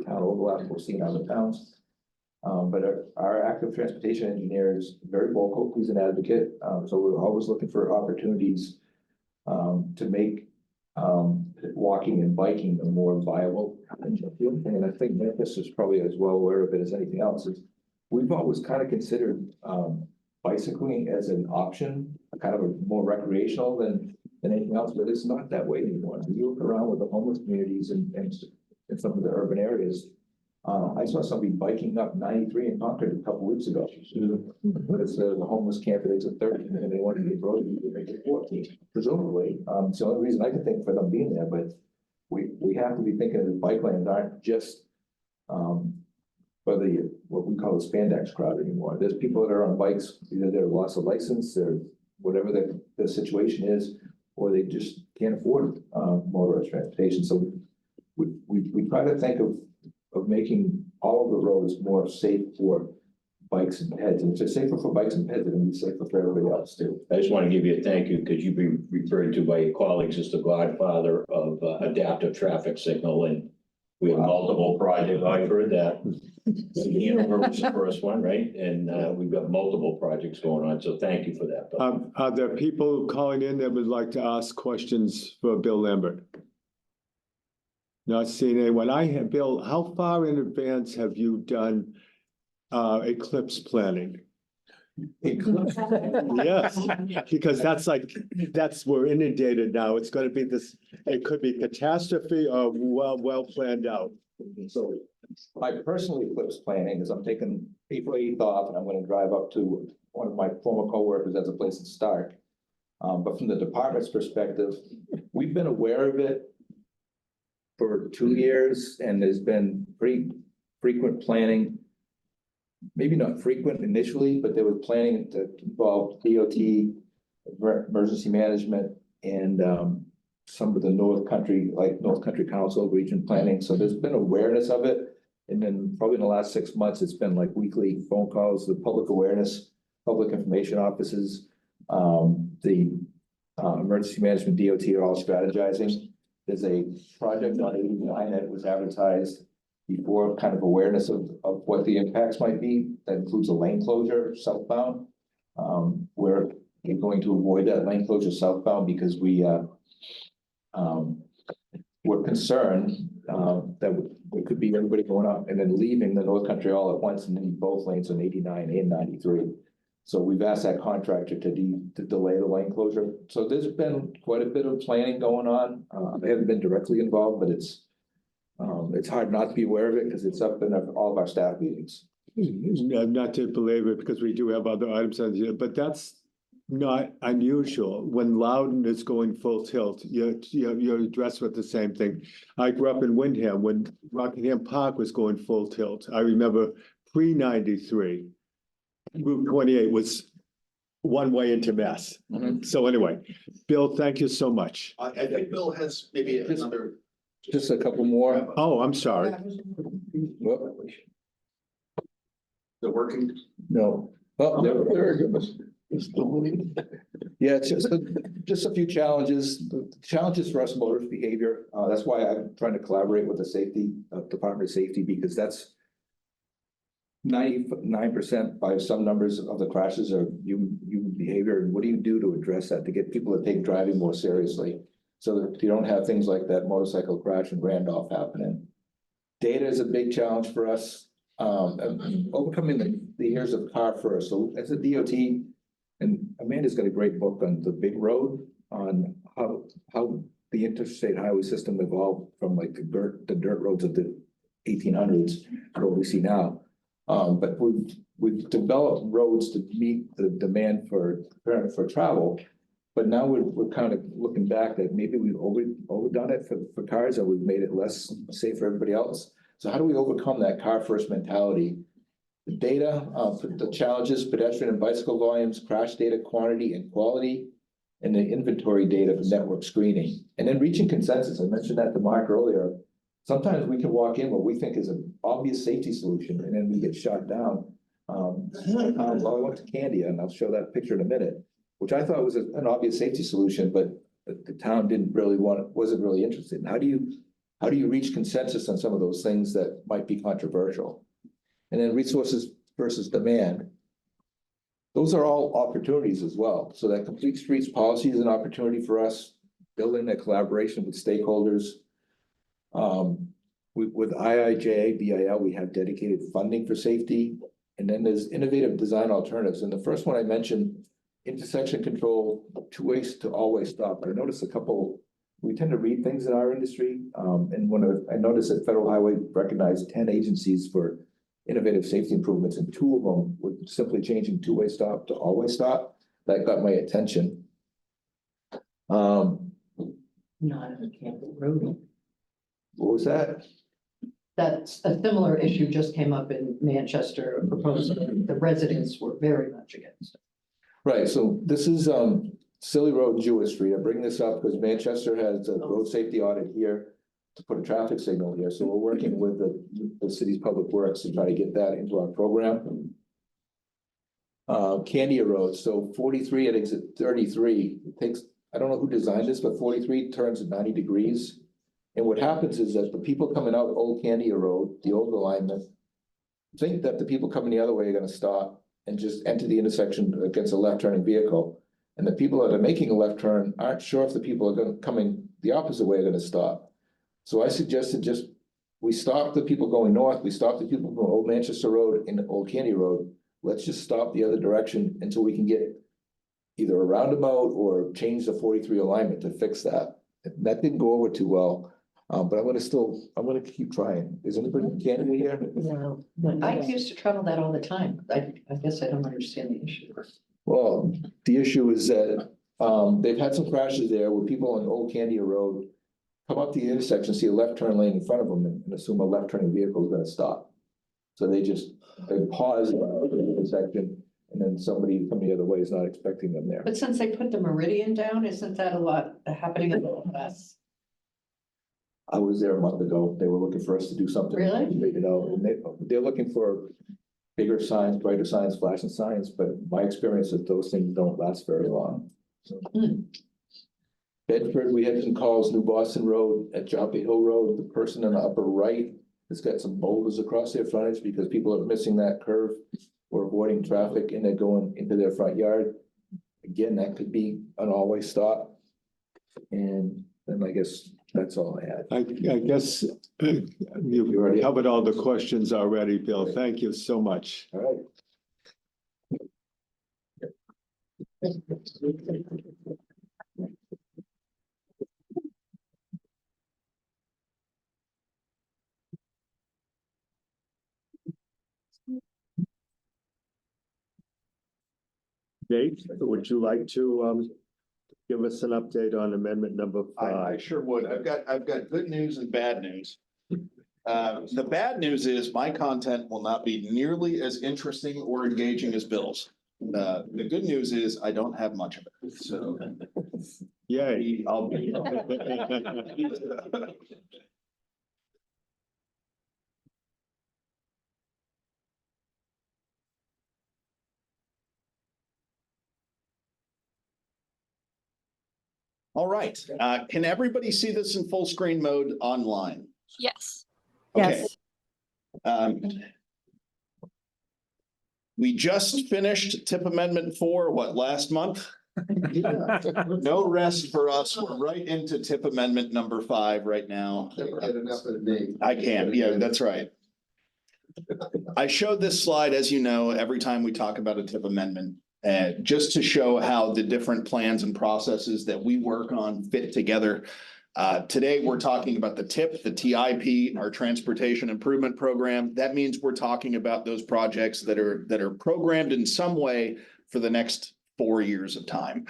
town overlap we'll see in other towns. But our active transportation engineer is very vocal, he's an advocate, so we're always looking for opportunities to make walking and biking a more viable. And I think Memphis is probably as well aware of it as anything else, is we've always kind of considered bicycling as an option, kind of a more recreational than anything else, but it's not that way anymore. You look around with the homeless communities and in some of the urban areas. I saw somebody biking up 93 in Concord a couple weeks ago. But it's the homeless camp that is at 30, and they wanted to get road, they make it 14, presumably. It's the only reason I can think for them being there, but we have to be thinking that bike lanes aren't just for the, what we call the spandex crowd anymore. There's people that are on bikes, either they're lost a license, or whatever the situation is, or they just can't afford motorized transportation. So we try to think of making all of the roads more safe for bikes and peds. And if it's safer for bikes and peds, it'll be safer for everybody else too. I just want to give you a thank you because you've been referred to by your colleagues as the godfather of adaptive traffic signal, and we have multiple projects. I've heard that. Hanover was the first one, right? And we've got multiple projects going on. So thank you for that. Bill. Are there people calling in that would like to ask questions for Bill Lambert? Not seeing anyone. Bill, how far in advance have you done eclipse planning? Yes, because we're inundated now. It's gonna be this, it could be catastrophe or well planned out. So my personal eclipse planning is I'm taking April 8th off, and I'm gonna drive up to one of my former coworkers as a place to start. But from the department's perspective, we've been aware of it for 2 years, and there's been pretty frequent planning. Maybe not frequent initially, but there was planning that involved DOT, emergency management, and some of the North Country Council region planning. So there's been awareness of it. And then probably in the last 6 months, it's been like weekly phone calls, the public awareness, public information offices, the emergency management DOT are all strategizing. There's a project on 89 that was advertised before, kind of awareness of what the impacts might be. That includes a lane closure southbound. We're going to avoid that lane closure southbound because we're concerned that it could be everybody going up and then leaving the North Country all at once and need both lanes on 89 and 93. So we've asked that contractor to delay the lane closure. So there's been quite a bit of planning going on. I haven't been directly involved, but it's hard not to be aware of it because it's up in all of our staff meetings. Not to belabor it because we do have other items on here, but that's not unusual. When Loudon is going full tilt, you're addressed with the same thing. I grew up in Windham when Rockingham Park was going full tilt. I remember pre-93. Route 28 was one way into Mass. So anyway, Bill, thank you so much. I think Bill has maybe another. Just a couple more. Oh, I'm sorry. The working. No. Oh, there it goes. Yeah, it's just a few challenges. The challenges for us, motorist behavior. That's why I'm trying to collaborate with the safety Department of Safety, because that's 99% by some numbers of the crashes are human behavior. And what do you do to address that, to get people to take driving more seriously, so that you don't have things like that motorcycle crash in Randolph happening? Data is a big challenge for us. And overcoming the years of car first. So as a DOT, and Amanda's got a great book on the big road on how the interstate highway system evolved from like the dirt roads of the 1800s to what we see now. But we've developed roads to meet the demand for travel. But now we're kind of looking back that maybe we've overdone it for cars, and we've made it less safe for everybody else. So how do we overcome that car first mentality? The data, the challenges, pedestrian and bicycle volumes, crash data quantity and quality, and the inventory data for network screening. And then reaching consensus. I mentioned that to Mark earlier. Sometimes we can walk in what we think is an obvious safety solution, and then we get shot down. Well, I went to Candia, and I'll show that picture in a minute, which I thought was an obvious safety solution, but the town wasn't really interested. And how do you reach consensus on some of those things that might be controversial? And then resources versus demand. Those are all opportunities as well. So that complete streets policy is an opportunity for us, building that collaboration with stakeholders. With IIJA, BIL, we have dedicated funding for safety. And then there's innovative design alternatives. And the first one I mentioned, intersection control, two-way to all-way stop. I noticed we tend to read things in our industry. And I noticed that Federal Highway recognized 10 agencies for innovative safety improvements, and 2 of them were simply changing two-way stop to all-way stop. That got my attention. Not on Campbell Road. What was that? That's a similar issue just came up in Manchester, a proposal. The residents were very much against it. Right, so this is Silly Road and Jewett Street. I bring this up because Manchester has a road safety audit here to put a traffic signal here. So we're working with the city's public works to try to get that into our program. Candia Road, so 43 at exit 33, it takes, I don't know who designed this, but 43 turns at 90 degrees. And what happens is that the people coming out Old Candia Road, the old alignment, think that the people coming the other way are gonna stop and just enter the intersection against a left turning vehicle. And the people that are making a left turn aren't sure if the people coming the opposite way are gonna stop. So I suggested we stop the people going north, we stop the people from Old Manchester Road and Old Candia Road. Let's just stop the other direction until we can get either a roundabout or change the 43 alignment to fix that. That didn't go over too well, but I'm gonna keep trying. Is anybody in Canada here? No, but I used to travel that all the time. I guess I don't understand the issue. Well, the issue is that they've had some crashes there where people on Old Candia Road come up the intersection, see a left turn lane in front of them and assume a left turning vehicle is gonna stop. So they pause at the intersection, and then somebody coming the other way is not expecting them there. But since they put the meridian down, isn't that happening a lot less? I was there a month ago. They were looking for us to do something. Really? You know, and they're looking for bigger signs, brighter signs, flashing signs, but my experience is those things don't last very long. So. Bedford, we had some calls, New Boston Road at Joppy Hill Road. The person in the upper right has got some boulders across their frontage because people are missing that curve or avoiding traffic and they're going into their front yard. Again, that could be an all-way stop. And then I guess that's all I had. I guess you've already covered all the questions already, Bill. Thank you so much. All right. Dave, would you like to give us an update on amendment number 5? I sure would. I've got good news and bad news. The bad news is my content will not be nearly as interesting or engaging as Bill's. The good news is I don't have much of it, so. Yay. I'll be. All right, can everybody see this in full screen mode online? Yes. Okay. Yes. We just finished tip amendment 4, last month? No rest for us. We're right into tip amendment number 5 right now. Get enough of the day. I can, yeah, that's right. I showed this slide, as you know, every time we talk about a tip amendment, just to show how the different plans and processes that we work on fit together. Today, we're talking about the TIP, the TIP, our Transportation Improvement Program. That means we're talking about those projects that are programmed in some way for the next 4 years of time.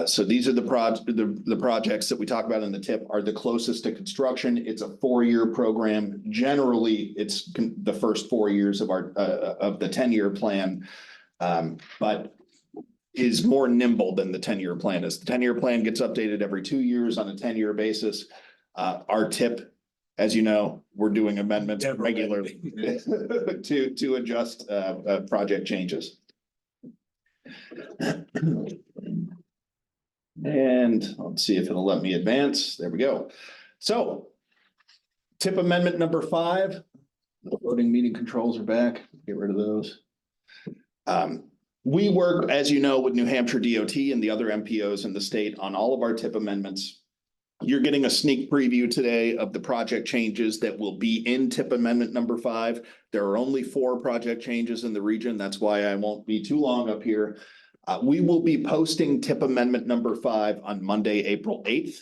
So these are the projects that we talk about in the TIP are the closest to construction. It's a 4-year program. Generally, it's the first 4 years of the 10-year plan, but is more nimble than the 10-year plan is. The 10-year plan gets updated every 2 years on a 10-year basis. Our TIP, as you know, we're doing amendments regularly to adjust project changes. And let's see if it'll let me advance. There we go. So TIP amendment number 5. The voting meeting controls are back. Get rid of those. We work, as you know, with New Hampshire DOT and the other MPOs in the state on all of our TIP amendments. You're getting a sneak preview today of the project changes that will be in TIP amendment number 5. There are only 4 project changes in the region. That's why I won't be too long up here. We will be posting TIP amendment number 5 on Monday, April 8th.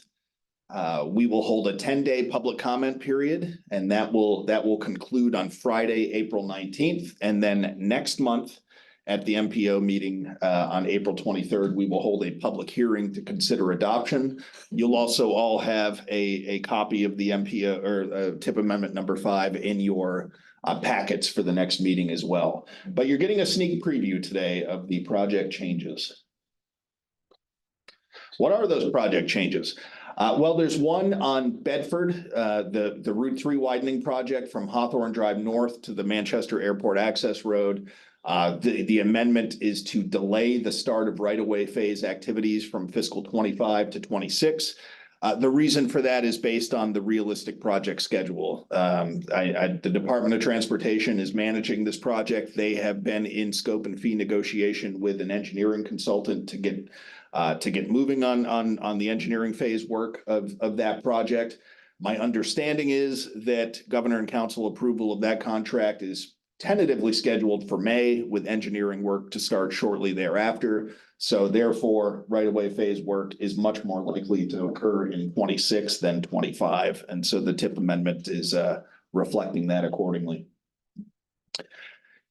We will hold a 10-day public comment period, and that will conclude on Friday, April 19th. And then next month, at the MPO meeting on April 23rd, we will hold a public hearing to consider adoption. You'll also all have a copy of the MPO or TIP amendment number 5 in your packets for the next meeting as well. But you're getting a sneak preview today of the project changes. What are those project changes? Well, there's one on Bedford, the Route 3 widening project from Hawthorne Drive North to the Manchester Airport Access Road. The amendment is to delay the start of right-of-way phase activities from fiscal 25 to 26. The reason for that is based on the realistic project schedule. The Department of Transportation is managing this project. They have been in scope and fee negotiation with an engineering consultant to get moving on the engineering phase work of that project. My understanding is that Governor and Council approval of that contract is tentatively scheduled for May, with engineering work to start shortly thereafter. So therefore, right-of-way phase work is much more likely to occur in 26 than 25. And so the TIP amendment is reflecting that accordingly.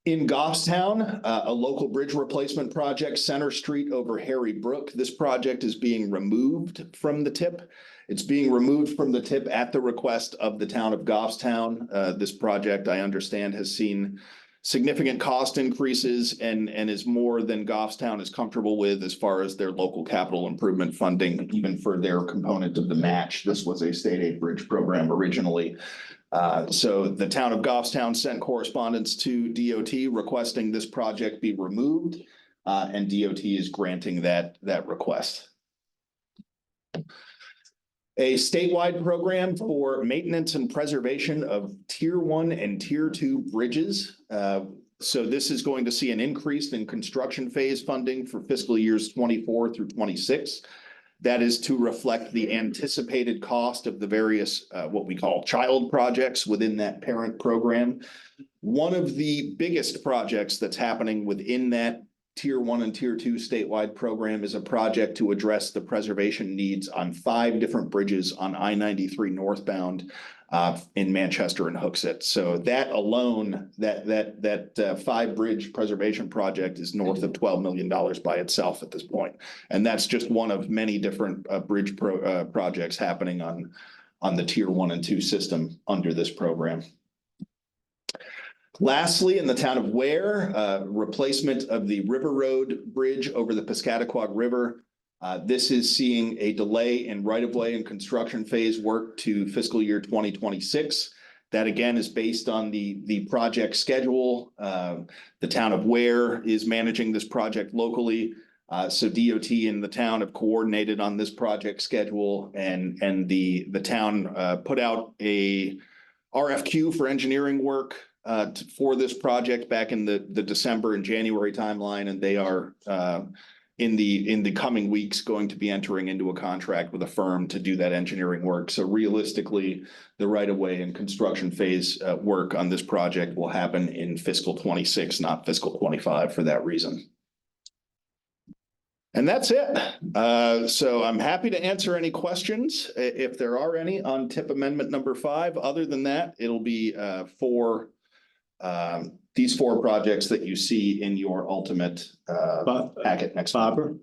In Goffstown, a local bridge replacement project, Center Street over Harry Brook. This project is being removed from the TIP. It's being removed from the TIP at the request of the town of Goffstown. This project, I understand, has seen significant cost increases and is more than Goffstown is comfortable with as far as their local capital improvement funding, even for their component of the match. This was a state aid bridge program originally. So the town of Goffstown sent correspondence to DOT requesting this project be removed, and DOT is granting that request. A statewide program for maintenance and preservation of Tier 1 and Tier 2 bridges. So this is going to see an increase in construction phase funding for fiscal years 24 through 26. That is to reflect the anticipated cost of the various what we call child projects within that parent program. One of the biggest projects that's happening within that Tier 1 and Tier 2 statewide program is a project to address the preservation needs on 5 different bridges on I-93 northbound in Manchester and Hooksett. So that alone, that 5-bridge preservation project is north of $12 million by itself at this point. And that's just one of many different bridge projects happening on the Tier 1 and 2 system under this program. Lastly, in the town of Ware, replacement of the River Road Bridge over the Piscataquag River. This is seeing a delay in right-of-way and construction phase work to fiscal year 2026. That again is based on the project schedule. The town of Ware is managing this project locally. So DOT and the town have coordinated on this project schedule, and the town put out a RFQ for engineering work for this project back in the December and January timeline, and they are in the coming weeks, going to be entering into a contract with a firm to do that engineering work. So realistically, the right of way and construction phase work on this project will happen in fiscal 26, not fiscal 25 for that reason. And that's it. So I'm happy to answer any questions if there are any on tip amendment number 5. Other than that, it'll be for these 4 projects that you see in your ultimate packet next month. Barbara?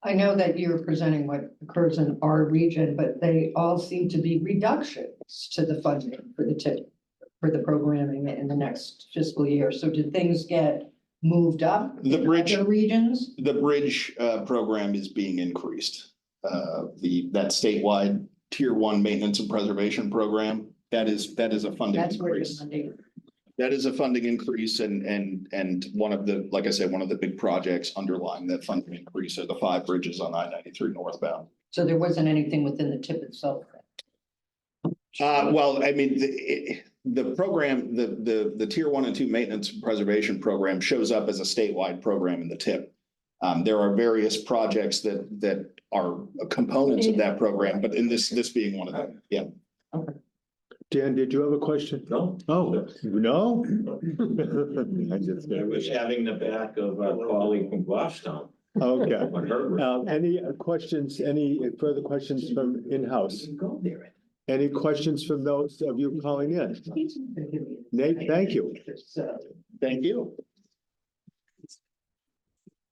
I know that you're presenting what occurs in our region, but they all seem to be reductions to the funding for the tip, for the programming in the next fiscal year. So did things get moved up The in bridge- other regions? The bridge program is being increased. That statewide tier 1 maintenance and preservation program, that is a funding That's where the increase. money. That is a funding increase and one of the, like I said, one of the big projects underlying that funding increase are the 5 bridges on I-93 northbound. So there wasn't anything within the tip itself. Well, I mean, the program, the tier 1 and 2 maintenance and preservation program shows up as a statewide program in the tip. There are various projects that are components of that program, but in this being one of them, yeah. Okay. Dan, did you have a question? No. Oh, no? I was having the back of a colleague from Goffstown. Okay. On her. Any questions, any further questions from in-house? Go there. Any questions from those of you calling in? Nate, thank you. Thank you.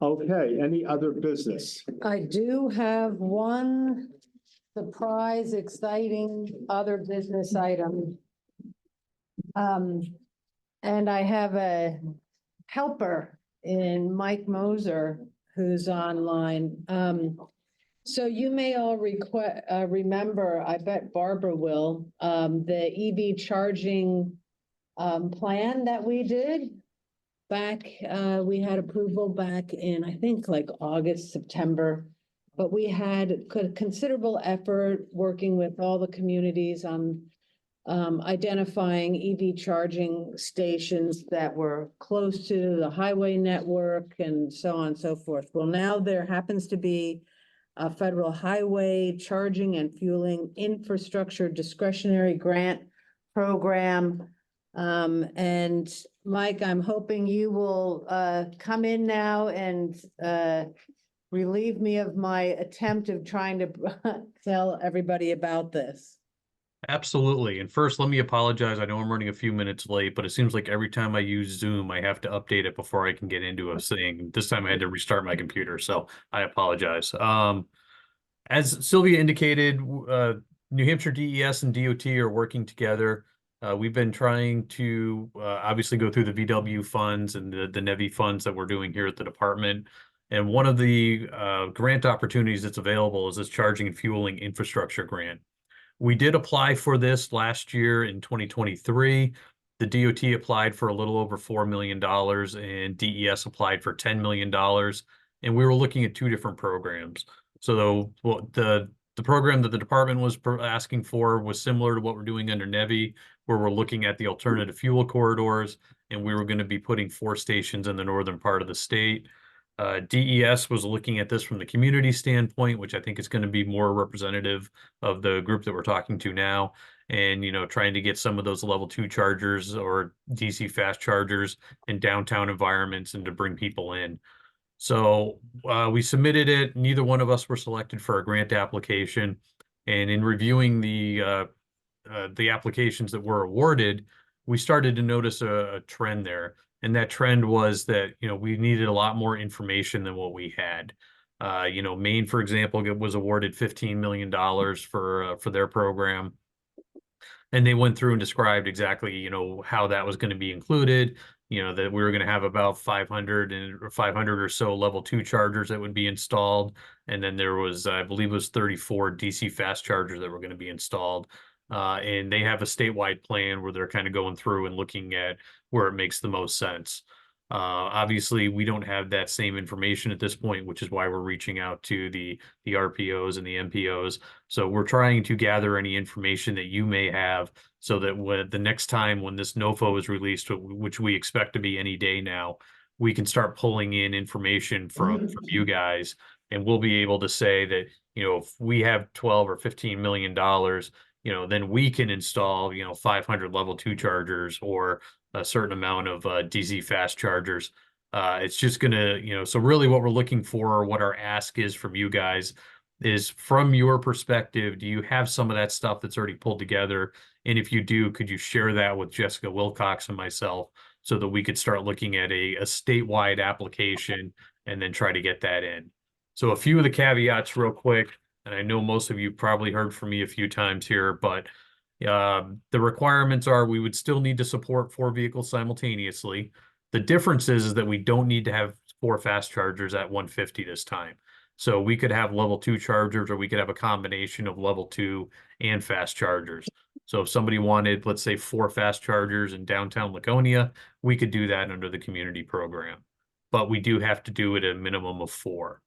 Okay, any other business? I do have one surprise, exciting other business item. And I have a helper in Mike Moser who's online. So you may all remember, I bet Barbara will, the EV charging plan that we did back, we had approval back in, I think, like August, September. But we had considerable effort working with all the communities on identifying EV charging stations that were close to the highway network and so on and so forth. Well, now there happens to be a federal highway charging and fueling infrastructure discretionary grant program. And Mike, I'm hoping you will come in now and relieve me of my attempt of trying to tell everybody about this. Absolutely. And first, let me apologize. I know I'm running a few minutes late, but it seems like every time I use Zoom, I have to update it before I can get into a thing. This time I had to restart my computer, so I apologize. As Sylvia indicated, New Hampshire DES and DOT are working together. We've been trying to obviously go through the VW funds and the NEVI funds that we're doing here at the department. And one of the grant opportunities that's available is this charging and fueling infrastructure grant. We did apply for this last year in 2023. The DOT applied for a little over $4 million and DES applied for $10 million. And we were looking at 2 different programs. So the program that the department was asking for was similar to what we're doing under NEVI, where we're looking at the alternative fuel corridors, and we were going to be putting 4 stations in the northern part of the state. DES was looking at this from the community standpoint, which I think is going to be more representative of the group that we're talking to now. And, you know, trying to get some of those level 2 chargers or DC fast chargers in downtown environments and to bring people in. So we submitted it. Neither one of us were selected for a grant application. And in reviewing the applications that were awarded, we started to notice a trend there. And that trend was that, you know, we needed a lot more information than what we had. You know, Maine, for example, was awarded $15 million for their program. And they went through and described exactly, you know, how that was going to be included, you know, that we were going to have about 500 or so level 2 chargers that would be installed. And then there was, I believe it was 34 DC fast chargers that were going to be installed. And they have a statewide plan where they're kind of going through and looking at where it makes the most sense. Obviously, we don't have that same information at this point, which is why we're reaching out to the RPOs and the MPOs. So we're trying to gather any information that you may have so that when the next time when this NOFO is released, which we expect to be any day now, we can start pulling in information from you guys. And we'll be able to say that, if we have 12 or $15 million, then we can install, 500 level 2 chargers or a certain amount of DC fast chargers. It's just gonna, so really what we're looking for, what our ask is from you guys is, from your perspective, do you have some of that stuff that's already pulled together? And if you do, could you share that with Jessica Wilcox and myself so that we could start looking at a statewide application and then try to get that in? So a few of the caveats real quick, and I know most of you probably heard from me a few times here, but the requirements are we would still need to support 4 vehicles simultaneously. The difference is that we don't need to have 4 fast chargers at 150 this time. So we could have level 2 chargers, or we could have a combination of level 2 and fast chargers. So if somebody wanted, let's say, 4 fast chargers in downtown Laconia, we could do that under the community program. But we do have to do it at a minimum of 4.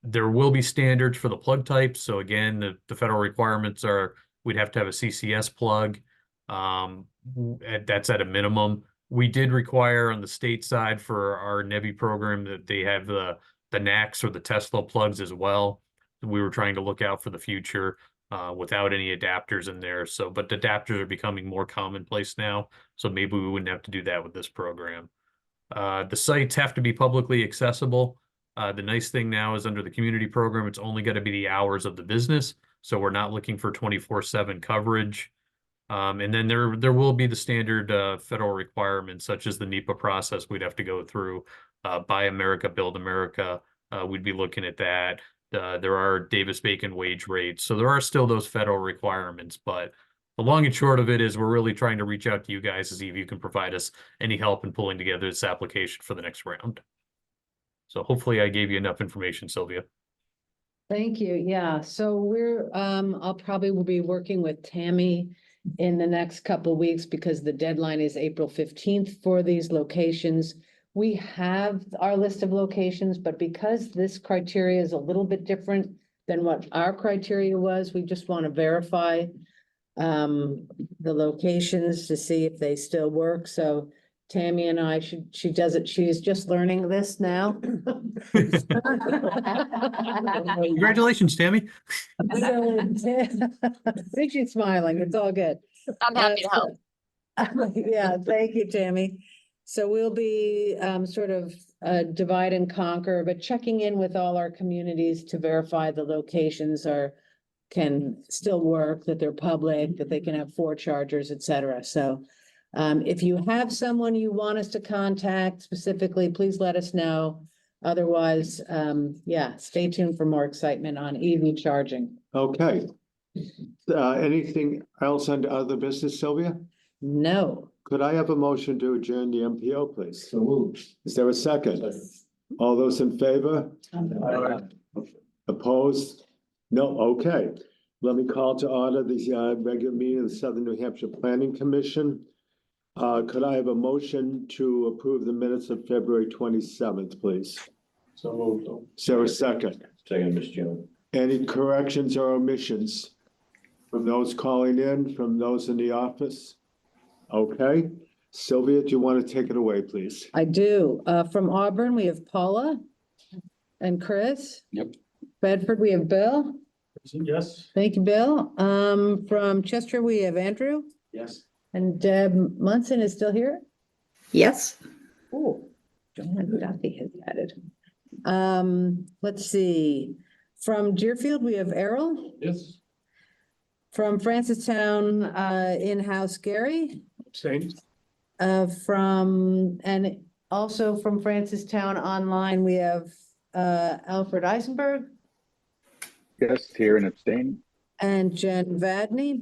There will be standards for the plug types. So again, the federal requirements are we'd have to have a CCS plug. That's at a minimum. We did require on the state side for our NEVI program that they have the NACS or the Tesla plugs as well. We were trying to look out for the future without any adapters in there. So, but the adapters are becoming more commonplace now. So maybe we wouldn't have to do that with this program. The sites have to be publicly accessible. The nice thing now is under the community program, it's only got to be the hours of the business. So we're not looking for 24/7 coverage. And then there will be the standard federal requirements, such as the NEPA process we'd have to go through. Buy America, Build America. We'd be looking at that. There are Davis-Bacon wage rates. So there are still those federal requirements. But the long and short of it is we're really trying to reach out to you guys to see if you can provide us any help in pulling together this application for the next round. So hopefully I gave you enough information, Sylvia. Thank you. Yeah, so I'll probably will be working with Tammy in the next couple of weeks because the deadline is April 15th for these locations. We have our list of locations, but because this criteria is a little bit different than what our criteria was, we just want to verify the locations to see if they still work. So Tammy and I, she does it, she's just learning this now. Congratulations, Tammy. I think she's smiling, it's all good. I'm happy to help. Yeah, thank you, Tammy. So we'll be sort of divide and conquer, but checking in with all our communities to verify the locations can still work, that they're public, that they can have 4 chargers, et cetera. So if you have someone you want us to contact specifically, please let us know. Otherwise, yeah, stay tuned for more excitement on EV charging. Okay. Anything else under other business, Sylvia? No. Could I have a motion to adjourn the MPO, please? So moved. Is there a second? All those in favor? Opposed? No, okay. Let me call to order the regular meeting of the Southern New Hampshire Planning Commission. Could I have a motion to approve the minutes of February 27th, please? So moved. Is there a second? Second, Ms. Jones. Any corrections or omissions from those calling in, from those in the office? Okay. Sylvia, do you want to take it away, please? I do. From Auburn, we have Paula and Chris. Yep. Bedford, we have Bill. Yes. Thank you, Bill. From Chester, we have Andrew. Yes. And Deb Munson is still here? Yes. Oh, Joanne Duffy has added. Let's see. From Deerfield, we have Errol. Yes. From Francistown, in-house Gary. Same. And also from Francistown online, we have Alfred Eisenberg Yes, here and abstain. and Jen Vadney.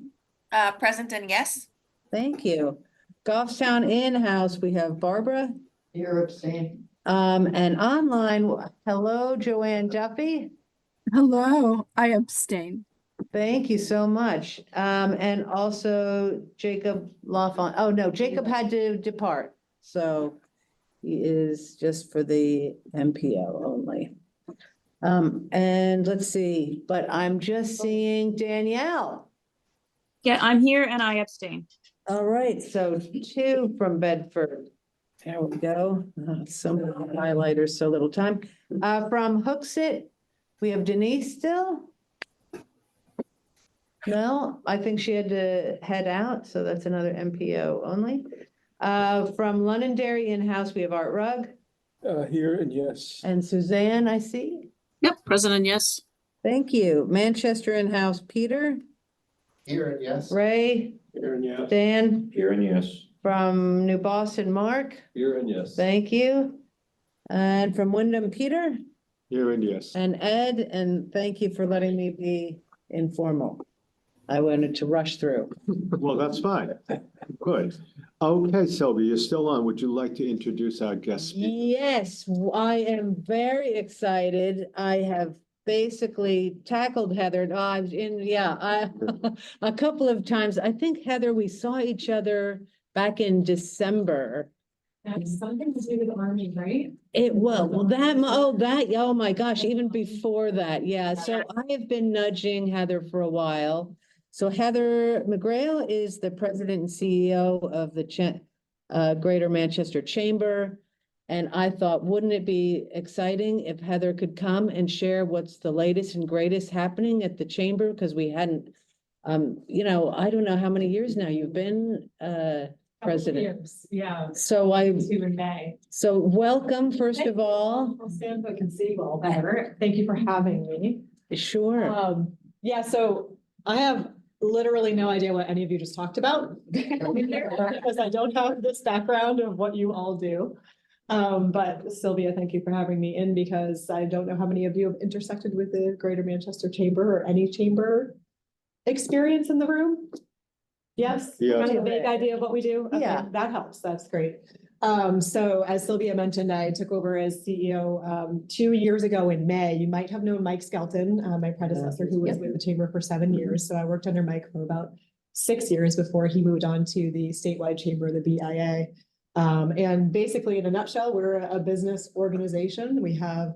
Present and yes. Thank you. Goffstown in-house, we have Barbara. You're abstaining. And online, hello, Joanne Duffy. Hello, I abstain. Thank you so much. And also Jacob Lafont. Oh, no, Jacob had to depart. So he is just for the MPO only. And let's see, but I'm just seeing Danielle. Yeah, I'm here and I abstain. All right, so 2 from Bedford. There we go. So many highlighters, so little time. From Hooksett, we have Denise still? No, I think she had to head out, so that's another MPO only. From Londonderry in-house, we have Art Rugg Here and yes. and Suzanne, I see. Yep, President, yes. Thank you. Manchester in-house, Peter, Here and yes. Ray, Here and yes. Dan, Here and yes. from New Boston, Mark. Here and yes. Thank you. And from Wyndham, Peter Here and yes. and Ed, and thank you for letting me be informal. I wanted to rush through. Well, that's fine. Good. Okay, Sylvia, you're still on. Would you like to introduce our guest speaker? Yes, I am very excited. I have basically tackled Heather. A couple of times. I think, Heather, we saw each other back in December. That's something to do with the Army, right? Oh my gosh, even before that. Yeah, so I have been nudging Heather for a while. So Heather McGrail is the president and CEO of the Greater Manchester Chamber. And I thought, wouldn't it be exciting if Heather could come and share what's the latest and greatest happening at the chamber? Because we hadn't, I don't know how many years now you've been president. Yeah. So In May. so welcome, first of all. I'll stand so I can see you all better. Thank you for having me. Sure. Yeah, so I have literally no idea what any of you just talked about because I don't have this background of what you all do. But Sylvia, thank you for having me in because I don't know how many of you have intersected with the Greater Manchester Chamber or any chamber experience in the room. Yes, Yes. kind of a vague idea of what we do. Okay, Yeah. that helps. That's great. So as Sylvia mentioned, I took over as CEO 2 years ago in May. You might have known Mike Skelton, my predecessor, who was with the chamber for 7 years. So I worked under Mike for about 6 years before he moved on to the statewide chamber, the BIA. And basically, in a nutshell, we're a business organization. We have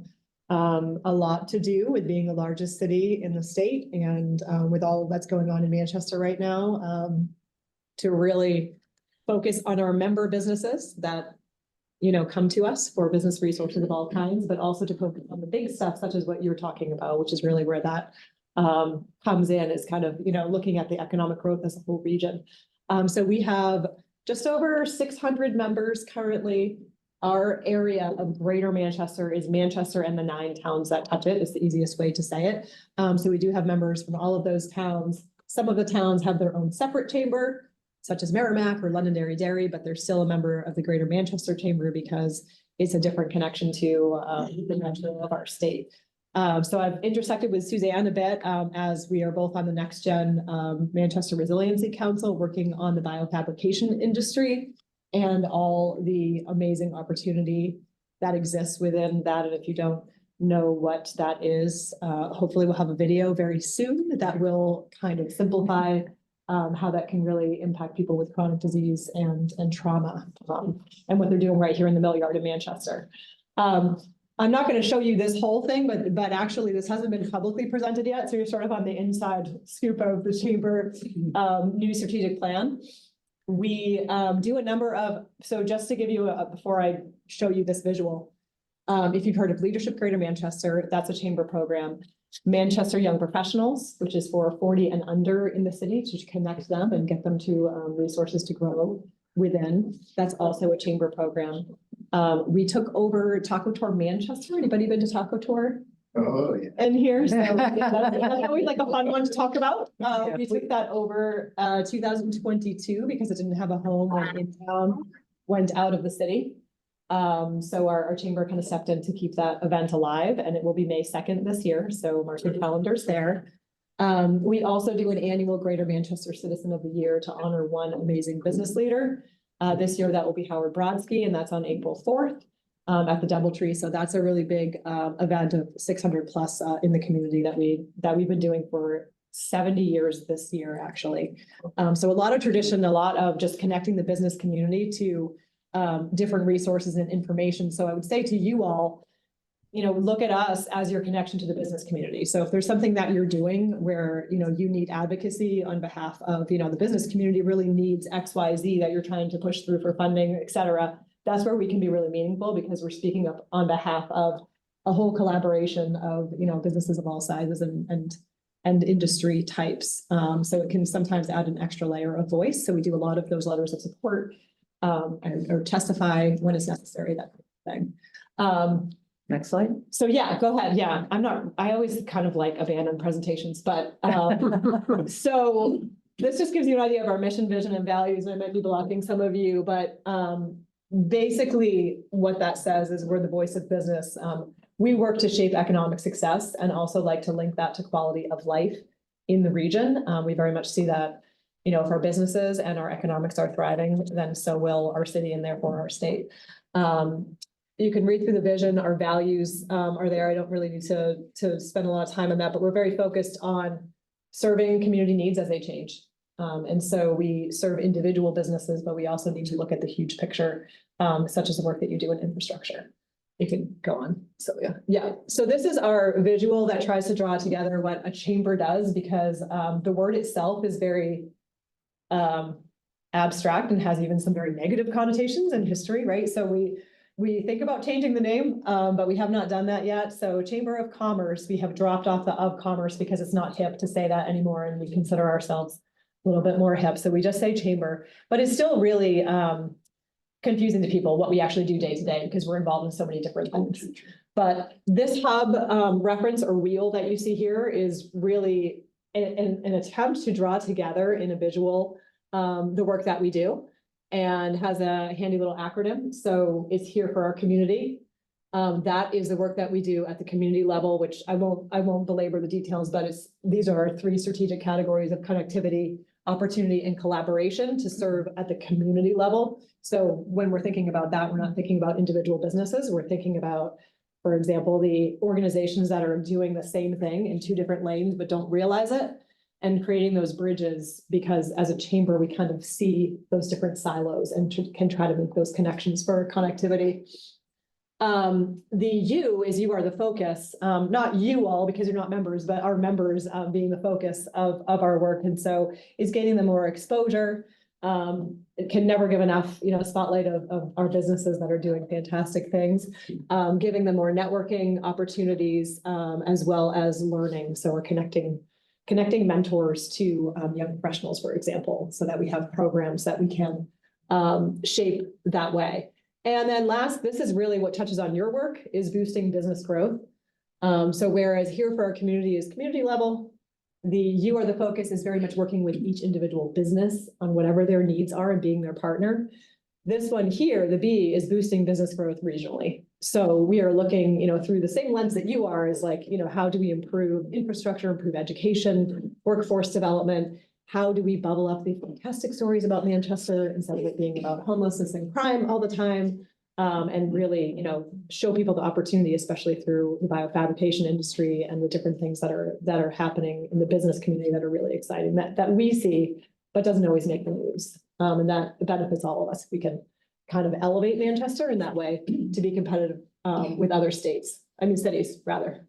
a lot to do with being the largest city in the state and with all that's going on in Manchester right now, to really focus on our member businesses that, come to us for business resources of all kinds, but also to focus on the big stuff, such as what you're talking about, which is really where that comes in, is kind of, looking at the economic growth as a whole region. So we have just over 600 members currently. Our area of Greater Manchester is Manchester and the 9 towns that touch it. It's the easiest way to say it. So we do have members from all of those towns. Some of the towns have their own separate chamber, such as Merrimack or Londonderry Dairy, but they're still a member of the Greater Manchester Chamber because it's a different connection to the metro of our state. So I've intersected with Suzanne a bit as we are both on the Next Gen Manchester Resiliency Council working on the biofabrication industry and all the amazing opportunity that exists within that. And if you don't know what that is, hopefully we'll have a video very soon that will kind of simplify how that can really impact people with chronic disease and trauma and what they're doing right here in the Mill Yard in Manchester. I'm not going to show you this whole thing, but actually this hasn't been publicly presented yet. So you're sort of on the inside scoop of the chamber new strategic plan. We do a number of, so just to give you before I show you this visual, if you've heard of Leadership Greater Manchester, that's a chamber program. Manchester Young Professionals, which is for 40 and under in the city to connect them and get them to resources to grow within. That's also a chamber program. We took over Taco Tour Manchester. Anybody been to Taco Tour? Oh, yeah. And here, so that's always like a fun one to talk about. We took that over 2022 because it didn't have a home when in town went out of the city. So our chamber kind of stepped in to keep that event alive, and it will be May 2nd this year. So mark your calendars there. We also do an annual Greater Manchester Citizen of the Year to honor one amazing business leader. This year that will be Howard Brodsky, and that's on April 4th. At the DoubleTree. So that's a really big event of 600 plus in the community that we've been doing for 70 years this year, actually. So a lot of tradition, a lot of just connecting the business community to different resources and information. So I would say to you all, look at us as your connection to the business community. So if there's something that you're doing where, you need advocacy on behalf of, the business community really needs XYZ that you're trying to push through for funding, et cetera, that's where we can be really meaningful because we're speaking up on behalf of a whole collaboration of, you know, businesses of all sizes and industry types. So it can sometimes add an extra layer of voice. So we do a lot of those letters of support or testify when it's necessary, that kind of thing. Next slide. So yeah, go ahead. Yeah, I always kind of like abandon presentations, but so this just gives you an idea of our mission, vision, and values. And I might be blocking some of you, but basically what that says is we're the voice of business. We work to shape economic success and also like to link that to quality of life in the region. We very much see that, you know, if our businesses and our economics are thriving, then so will our city and therefore our state. You can read through the vision. Our values are there. I don't really need to spend a lot of time on that, but we're very focused on serving community needs as they change. And so we serve individual businesses, but we also need to look at the huge picture, such as the work that you do in infrastructure. You can go on. So yeah. So this is our visual that tries to draw together what a chamber does, because the word itself is very abstract and has even some very negative connotations in history, right? So we think about changing the name, but we have not done that yet. So Chamber of Commerce, we have dropped off the of commerce because it's not hip to say that anymore, and we consider ourselves a little bit more hip. So we just say chamber, but it's still really confusing to people what we actually do day to day because we're involved in so many different things. But this hub reference or wheel that you see here is really an attempt to draw together in a visual the work that we do, and has a handy little acronym. So it's here for our community. That is the work that we do at the community level, which I won't belabor the details, but these are our 3 strategic categories of connectivity, opportunity, and collaboration to serve at the community level. So when we're thinking about that, we're not thinking about individual businesses. We're thinking about, for example, the organizations that are doing the same thing in 2 different lanes, but don't realize it, and creating those bridges, because as a chamber, we kind of see those different silos and can try to make those connections for connectivity. The you is you are the focus, not you all because you're not members, but our members being the focus of our work. And so is getting them more exposure. It can never give enough, you know, spotlight of our businesses that are doing fantastic things, giving them more networking opportunities, as well as learning. So we're connecting mentors to young professionals, for example, so that we have programs that we can shape that way. And then last, this is really what touches on your work, is boosting business growth. So whereas here for our community is community level, the you are the focus is very much working with each individual business on whatever their needs are and being their partner. This one here, the B, is boosting business growth regionally. So we are looking, you know, through the same lens that you are, is like, you know, how do we improve infrastructure, improve education, workforce development? How do we bubble up the fantastic stories about Manchester instead of it being about homelessness and crime all the time? And really, you know, show people the opportunity, especially through the biofabrication industry and the different things that are happening in the business community that are really exciting, that we see, but doesn't always make the news. And that benefits all of us. We can kind of elevate Manchester in that way to be competitive with other cities, rather.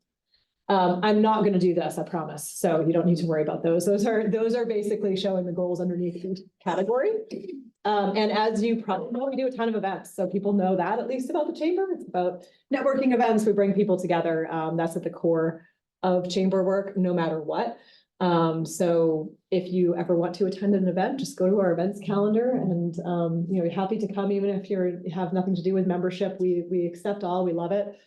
I'm not going to do this, I promise. So you don't need to worry about those. Those are basically showing the goals underneath each category. And as you probably know, we do a ton of events. So people know that at least about the chamber. It's about networking events. We bring people together. That's at the core of chamber work, no matter what. So if you ever want to attend an event, just go to our events calendar, and you know, we're happy to come, even if you have nothing to do with membership. We accept all, we love it.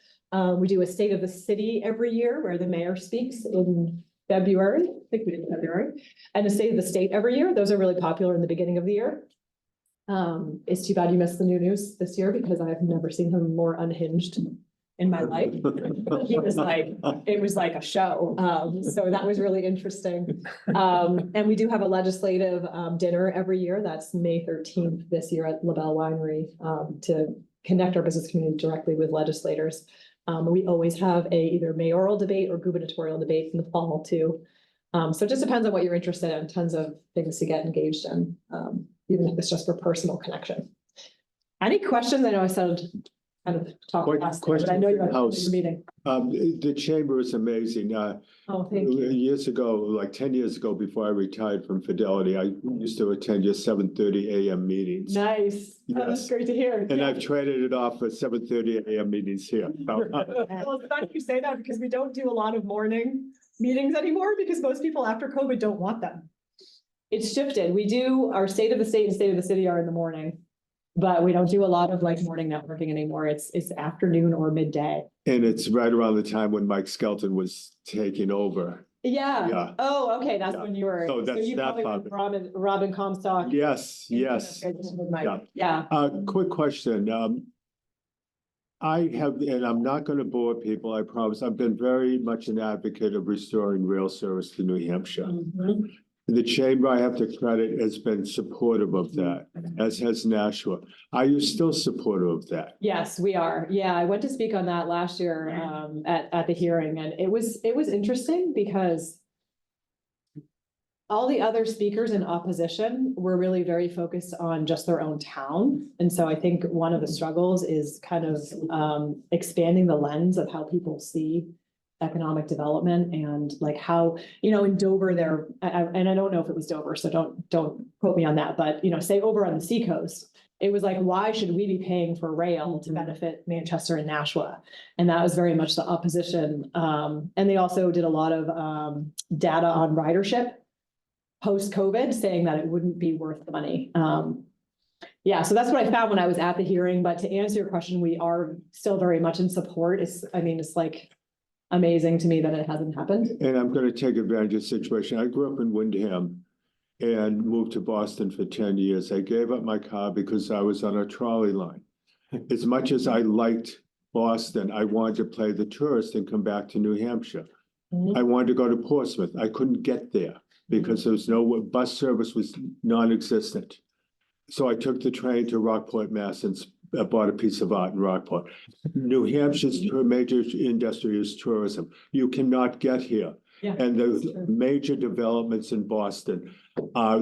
We do a state of the city every year where the mayor speaks in February. I think we did February, and a state of the state every year. Those are really popular in the beginning of the year. It's too bad you missed the new news this year, because I have never seen him more unhinged in my life. He was like, it was like a show. So that was really interesting. And we do have a legislative dinner every year. That's May 13th this year at LaBelle Winery, to connect our business community directly with legislators. We always have either mayoral debate or gubernatorial debate in the fall too. So it just depends on what you're interested in. Tons of things to get engaged in, even if it's just for personal connection. Any questions? I know I sound kind of talk past it, but Question I know for you're at House. the meeting. The chamber is amazing. Oh, thank you. Years ago, like 10 years ago, before I retired from Fidelity, I used to attend your 7:30 AM meetings. Nice. Oh, that's Yes. great to hear. And Yeah. I've traded it off for 7:30 AM meetings here. Well, it's funny you say that because we don't do a lot of morning meetings anymore because most people after COVID don't want them. It's shifted. We do our state of the state and state of the city are in the morning. But we don't do a lot of like morning networking anymore. It's afternoon or midday. And it's right around the time when Mike Skelton was taking over. Yeah. Yeah. Oh, okay. That's Yeah. when you were. So that's you that probably part. were Robin Comstock. Yes, yes. Yeah. Yeah. Quick question. I have, and I'm not going to bore people, I promise. I've been very much an advocate of restoring rail service to New Hampshire. Mhm. The chamber, I have to credit, has been supportive of that, as has Nashua. Are you still supportive of that? Yes, we are. Yeah, I went to speak on that last year at the hearing, and it was interesting because all the other speakers in opposition were really very focused on just their own town. And so I think one of the struggles is kind of expanding the lens of how people see economic development and like how, in Dover there, and I don't know if it was Dover, so don't quote me on that, but say over on the seacoast, it was like, why should we be paying for rail to benefit Manchester and Nashua? And that was very much the opposition. And they also did a lot of data on ridership post-COVID, saying that it wouldn't be worth the money. Yeah, so that's what I found when I was at the hearing. But to answer your question, we are still very much in support. It's like amazing to me that it hasn't happened. And I'm going to take advantage of the situation. I grew up in Windham and moved to Boston for 10 years. I gave up my car because I was on a trolley line. As much as I liked Boston, I wanted to play the tourist and come back to New Hampshire. Mhm. I wanted to go to Portsmouth. I couldn't get there because there was no bus service was non-existent. So I took the train to Rockport, Mass, and bought a piece of art in Rockport. New Hampshire's major industry is tourism. You cannot get here. Yeah, And that's the true. major developments in Boston,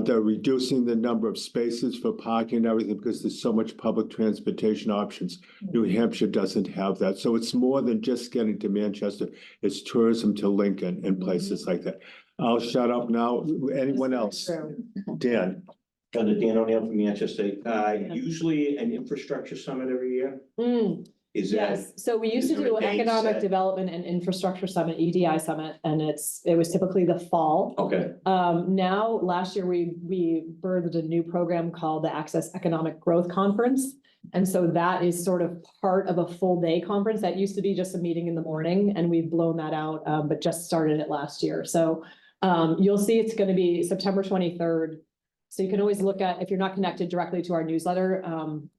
they're reducing the number of spaces for parking and everything because there's so much public transportation options. New Hampshire doesn't have that. So it's more than just getting to Manchester. It's tourism to Lincoln and places like that. I'll shut up now. Anyone else? True. Dan? Dan O'Neill from Manchester. Usually an infrastructure summit every year. Mm, Is that? yes, so we used to is there do a date Economic set? Development and Infrastructure Summit, EDI Summit, and it was typically the fall. Okay, Now, last year, we birthed a new program called the Access Economic Growth Conference. And so that is sort of part of a full day conference. That used to be just a meeting in the morning, and we've blown that out, but just started it last year. So you'll see it's going to be September 23rd. So you can always look at, if you're not connected directly to our newsletter,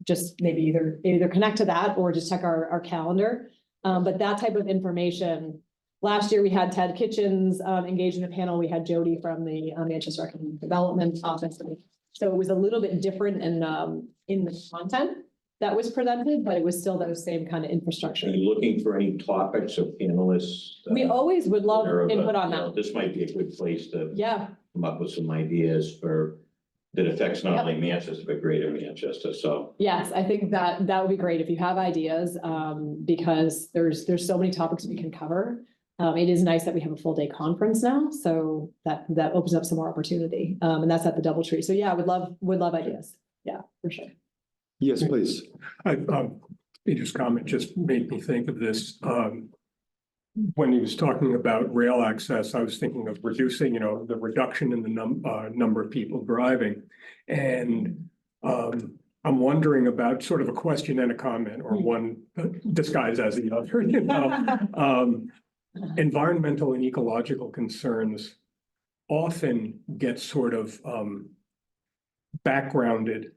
just maybe either connect to that or just check our calendar. But that type of information, last year we had Ted Kitchens engaged in a panel. We had Jody from the Manchester Economic Development Office. So it was a little bit different in the content that was presented, but it was still those same kind of infrastructure. are you looking for any topics or panelists? We always would love that are of a- input on you know, that. This might be a good place to Yeah, come up with some ideas that affects not Yep. only Manchester, but greater Manchester, so. yes, I think that would be great if you have ideas, because there's so many topics we can cover. It is nice that we have a full day conference now, so that opens up some more opportunity. And that's at the DoubleTree. So yeah, would love ideas. Yeah, for sure. Yes, please. Peter's comment just made me think of this. When he was talking about rail access, I was thinking of reducing, the reduction in the number of people driving. And I'm wondering about sort of a question and a comment, or one disguised as the other, environmental and ecological concerns often get sort of backgrounded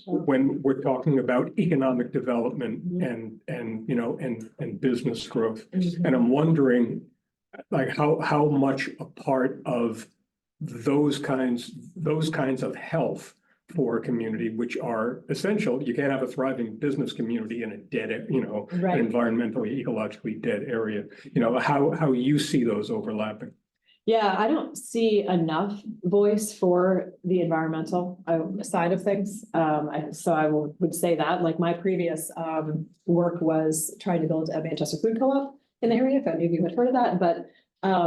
when we're talking about economic development and business growth. And I'm wondering, like, how much a part of those kinds of health for a community, which are essential. You can't have a thriving business community in a dead, Right. environmentally, ecologically dead area. How you see those overlapping. Yeah, I don't see enough voice for the environmental side of things. Would say that, like my previous work was trying to build a Manchester food co-op in the area, if any of you had heard of that, but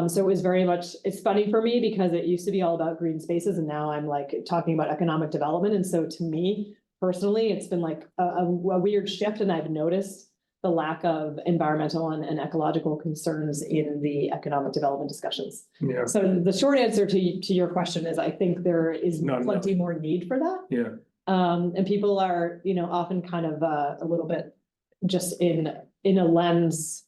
so it was very much, it's funny for me because it used to be all about green spaces and now I'm like talking about economic development. And so to me personally, it's been like a weird shift and I've noticed the lack of environmental and ecological concerns in the economic development discussions. Yeah, So the short answer to your question is I think there is Not plenty more need for that. yeah. And people are, often kind of a little bit just in a lens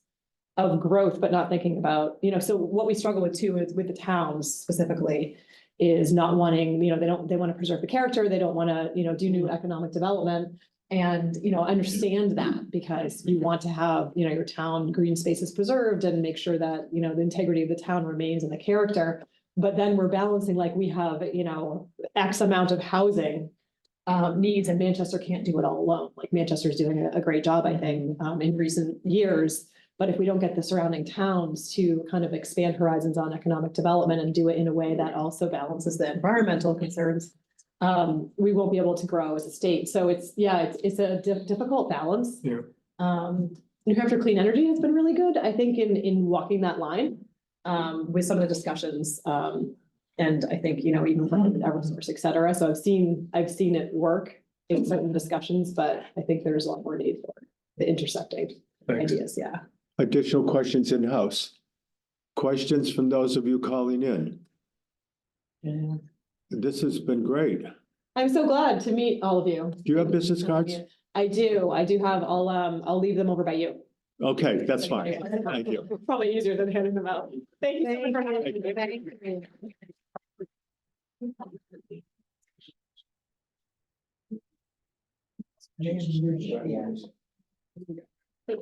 of growth, but not thinking about, so what we struggle with too is with the towns specifically is not wanting, they want to preserve the character. They don't want to, do new economic development. And, understand that because you want to have, your town green spaces preserved and make sure that, the integrity of the town remains and the character. But then we're balancing, like we have, X amount of housing needs and Manchester can't do it all alone. Like Manchester's doing a great job, I think, in recent years. But if we don't get the surrounding towns to kind of expand horizons on economic development and do it in a way that also balances the environmental concerns, we won't be able to grow as a state. So it's a difficult balance. Yeah. New Hampshire Clean Energy has been really good, I think, in walking that line with some of the discussions. And I think, even from Eversource, et cetera. So I've seen it work in certain discussions, but I think there's a lot more need for the intersecting ideas. Yeah. Additional questions in-house? Questions from those of you calling in? Yeah. This has been great. I'm so glad to meet all of you. Do you have business cards? I do have, I'll leave them over by you. Okay, that's fine. Thank you. Probably easier than handing them out. Thank you so much for having me. Thank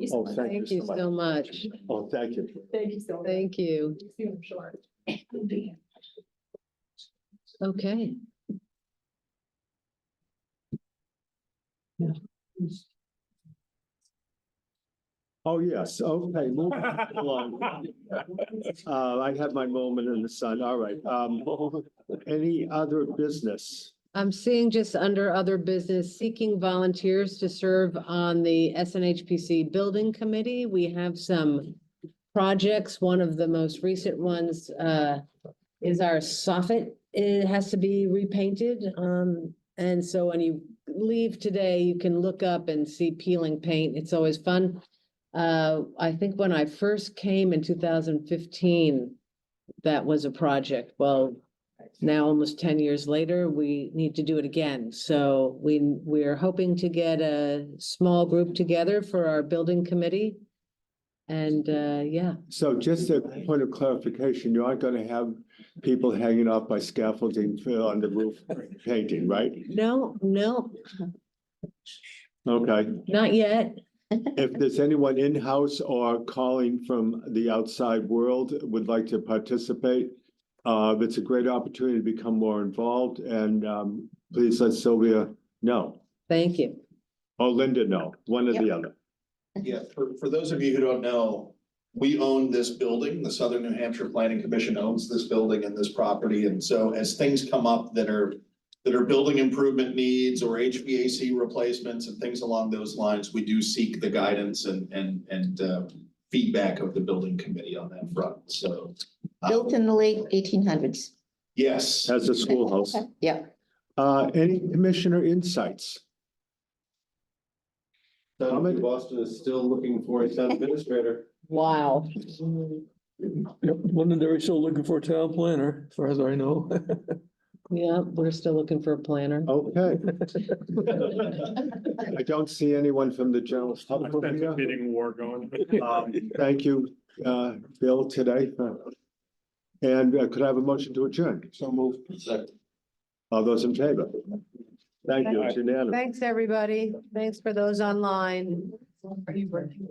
you so Oh, much. thank you so much. much. Oh, thank you. Thank you so much. Thank you. I'm sure. Okay. Oh, yes, okay, moving along. I had my moment in the sun, all right. Any other business? I'm seeing just under other business, seeking volunteers to serve on the SNHPC Building Committee. We have some projects. One of the most recent ones is our soffit. It has to be repainted. And so when you leave today, you can look up and see peeling paint. It's always fun. I think when I first came in 2015, that was a project. Well, now almost 10 years later, we need to do it again. So we're hoping to get a small group together for our building committee. And yeah. So just a point of clarification, you aren't gonna have people hanging off by scaffolding on the roof painting, right? No, Okay. not yet. If there's anyone in-house or calling from the outside world would like to participate, it's a great opportunity to become more involved, and please let Sylvia know. Thank you. Or Linda know, one or the other. Yeah, for those of you who don't know, we own this building. The Southern New Hampshire Planning Commission owns this building and this property. And so as things come up that are building improvement needs or HVAC replacements and things along those lines, we do seek the guidance and feedback of the building committee on that front. So Built in the late 1800s. Yes. As a schoolhouse. Yeah. Any commissioner insights? Boston is still looking for a town administrator. Wow. Yep, Londonderry's still looking for a town planner, as far as I know. Yeah, we're still looking for a planner. Okay. I don't see anyone from the general public That's a here. bidding war going. Thank you, Bill, today. And could I have a motion to adjourn? So moved. All those in favor? Thank you, it's unanimous. Thanks, everybody. Thanks for those online. Are you working?